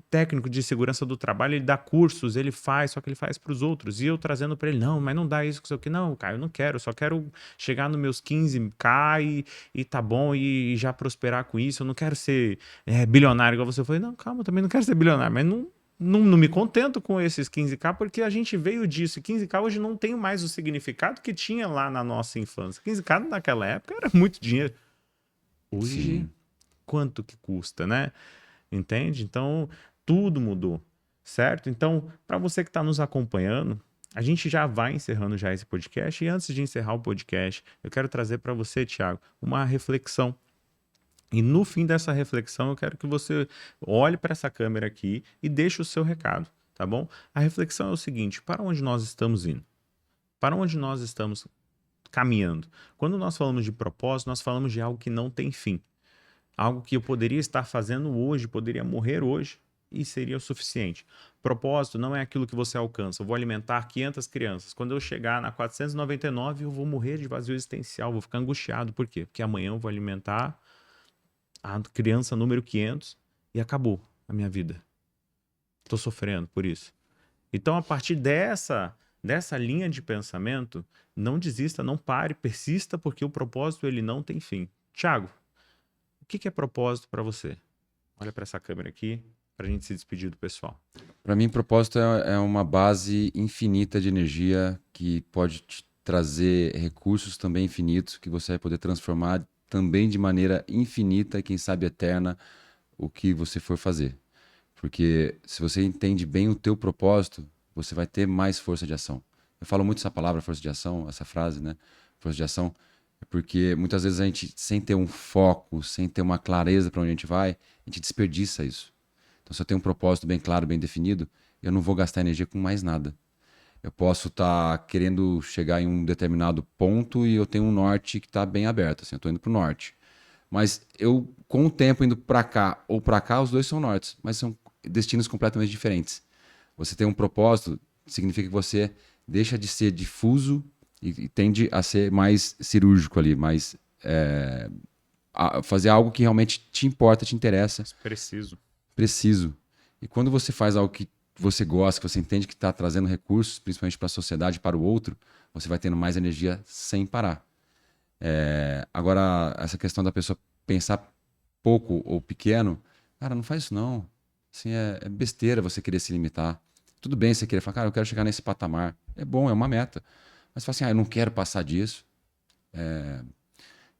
Speaker 1: técnico de segurança do trabalho, ele dá cursos, ele faz, só que ele faz para os outros. E eu trazendo para ele, não, mas não dá isso, que sei o que. Não, Caio, eu não quero, só quero chegar nos meus 15K e tá bom, e já prosperar com isso. Eu não quero ser bilionário, igual você. Eu falei, não, calma, eu também não quero ser bilionário, mas não me contento com esses 15K, porque a gente veio disso. E 15K hoje não tem mais o significado que tinha lá na nossa infância. 15K naquela época era muito dinheiro. Hoje,
Speaker 2: Sim.
Speaker 1: quanto que custa, né? Entende? Então, tudo mudou, certo? Então, para você que está nos acompanhando, a gente já vai encerrando já esse podcast. E antes de encerrar o podcast, eu quero trazer para você, Thiago, uma reflexão. E no fim dessa reflexão, eu quero que você olhe para essa câmera aqui e deixe o seu recado, tá bom? A reflexão é o seguinte: para onde nós estamos indo? Para onde nós estamos caminhando? Quando nós falamos de propósito, nós falamos de algo que não tem fim. Algo que eu poderia estar fazendo hoje, poderia morrer hoje e seria o suficiente. Propósito não é aquilo que você alcança. Eu vou alimentar 500 crianças. Quando eu chegar na 499, eu vou morrer de vazio existencial, vou ficar angustiado. Por quê? Porque amanhã eu vou alimentar a criança número 500 e acabou a minha vida. Estou sofrendo por isso. Então, a partir dessa linha de pensamento, não desista, não pare, persista, porque o propósito ele não tem fim. Thiago, o que é propósito para você? Olha para essa câmera aqui, para a gente se despedir do pessoal.
Speaker 2: Para mim, propósito é uma base infinita de energia que pode te trazer recursos também infinitos que você vai poder transformar também de maneira infinita e quem sabe eterna o que você for fazer. Porque se você entende bem o teu propósito, você vai ter mais força de ação. Eu falo muito essa palavra, força de ação, essa frase, né? Força de ação, porque muitas vezes a gente, sem ter um foco, sem ter uma clareza para onde a gente vai, a gente desperdiça isso. Então, se eu tenho um propósito bem claro, bem definido, eu não vou gastar energia com mais nada. Eu posso estar querendo chegar em um determinado ponto e eu tenho um norte que está bem aberto, assim, eu estou indo para o norte. Mas eu, com o tempo, indo para cá ou para cá, os dois são nortes, mas são destinos completamente diferentes. Você tem um propósito, significa que você deixa de ser difuso e tende a ser mais cirúrgico ali, mais a fazer algo que realmente te importa, te interessa. Preciso. E quando você faz algo que você gosta, que você entende que está trazendo recursos, principalmente para a sociedade, para o outro, você vai tendo mais energia sem parar. Agora, essa questão da pessoa pensar pouco ou pequeno, cara, não faz isso não. Assim, é besteira você querer se limitar. Tudo bem você querer falar, cara, eu quero chegar nesse patamar. É bom, é uma meta. Mas fala assim, eu não quero passar disso.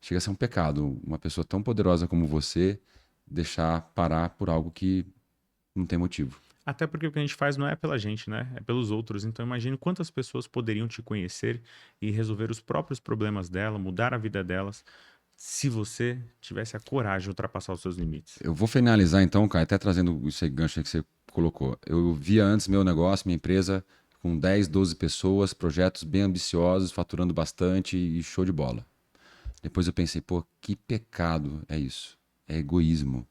Speaker 2: Chega a ser um pecado. Uma pessoa tão poderosa como você deixar parar por algo que não tem motivo.
Speaker 1: Até porque o que a gente faz não é pela gente, né? É pelos outros. Então imagine quantas pessoas poderiam te conhecer e resolver os próprios problemas dela, mudar a vida delas, se você tivesse a coragem de ultrapassar os seus limites.
Speaker 2: Eu vou finalizar então, Caio, até trazendo esse gancho que você colocou. Eu via antes meu negócio, minha empresa, com 10, 12 pessoas, projetos bem ambiciosos, faturando bastante e show de bola. Depois eu pensei, pô, que pecado é isso? É egoísmo.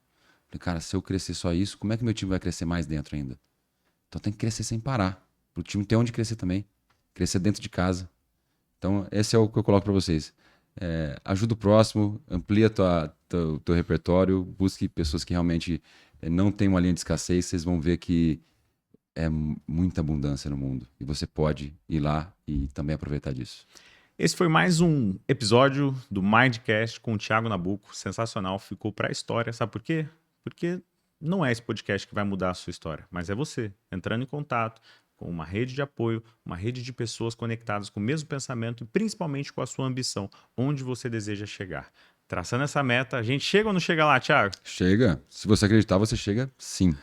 Speaker 2: Falei, cara, se eu crescer só isso, como é que meu time vai crescer mais dentro ainda? Então tem que crescer sem parar. Para o time ter onde crescer também. Crescer dentro de casa. Então esse é o que eu coloco para vocês. Ajuda o próximo, amplia teu repertório, busque pessoas que realmente não têm uma linha de escassez, vocês vão ver que é muita abundância no mundo. E você pode ir lá e também aproveitar disso.
Speaker 1: Esse foi mais um episódio do Mindcast com o Thiago Nabuco. Sensacional, ficou para a história. Sabe por quê? Porque não é esse podcast que vai mudar a sua história, mas é você entrando em contato com uma rede de apoio, uma rede de pessoas conectadas com o mesmo pensamento e principalmente com a sua ambição, onde você deseja chegar. Traçando essa meta, a gente chega ou não chega lá, Thiago?
Speaker 2: Chega. Se você acreditar, você chega sim.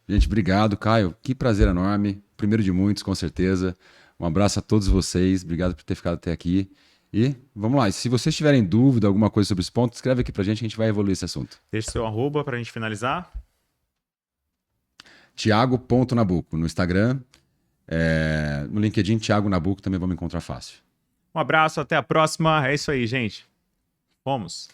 Speaker 2: Gente, obrigado, Caio. Que prazer enorme. Primeiro de muitos, com certeza. Um abraço a todos vocês. Obrigado por ter ficado até aqui. E vamos lá, e se vocês tiverem dúvida, alguma coisa sobre esse ponto, escreve aqui pra gente que a gente vai evoluir esse assunto.
Speaker 1: Deixe seu arroba pra gente finalizar.
Speaker 2: Thiago.nabuco no Instagram. No LinkedIn, Thiago Nabuco, também vão me encontrar fácil.
Speaker 1: Um abraço, até a próxima. É isso aí, gente. Fomos.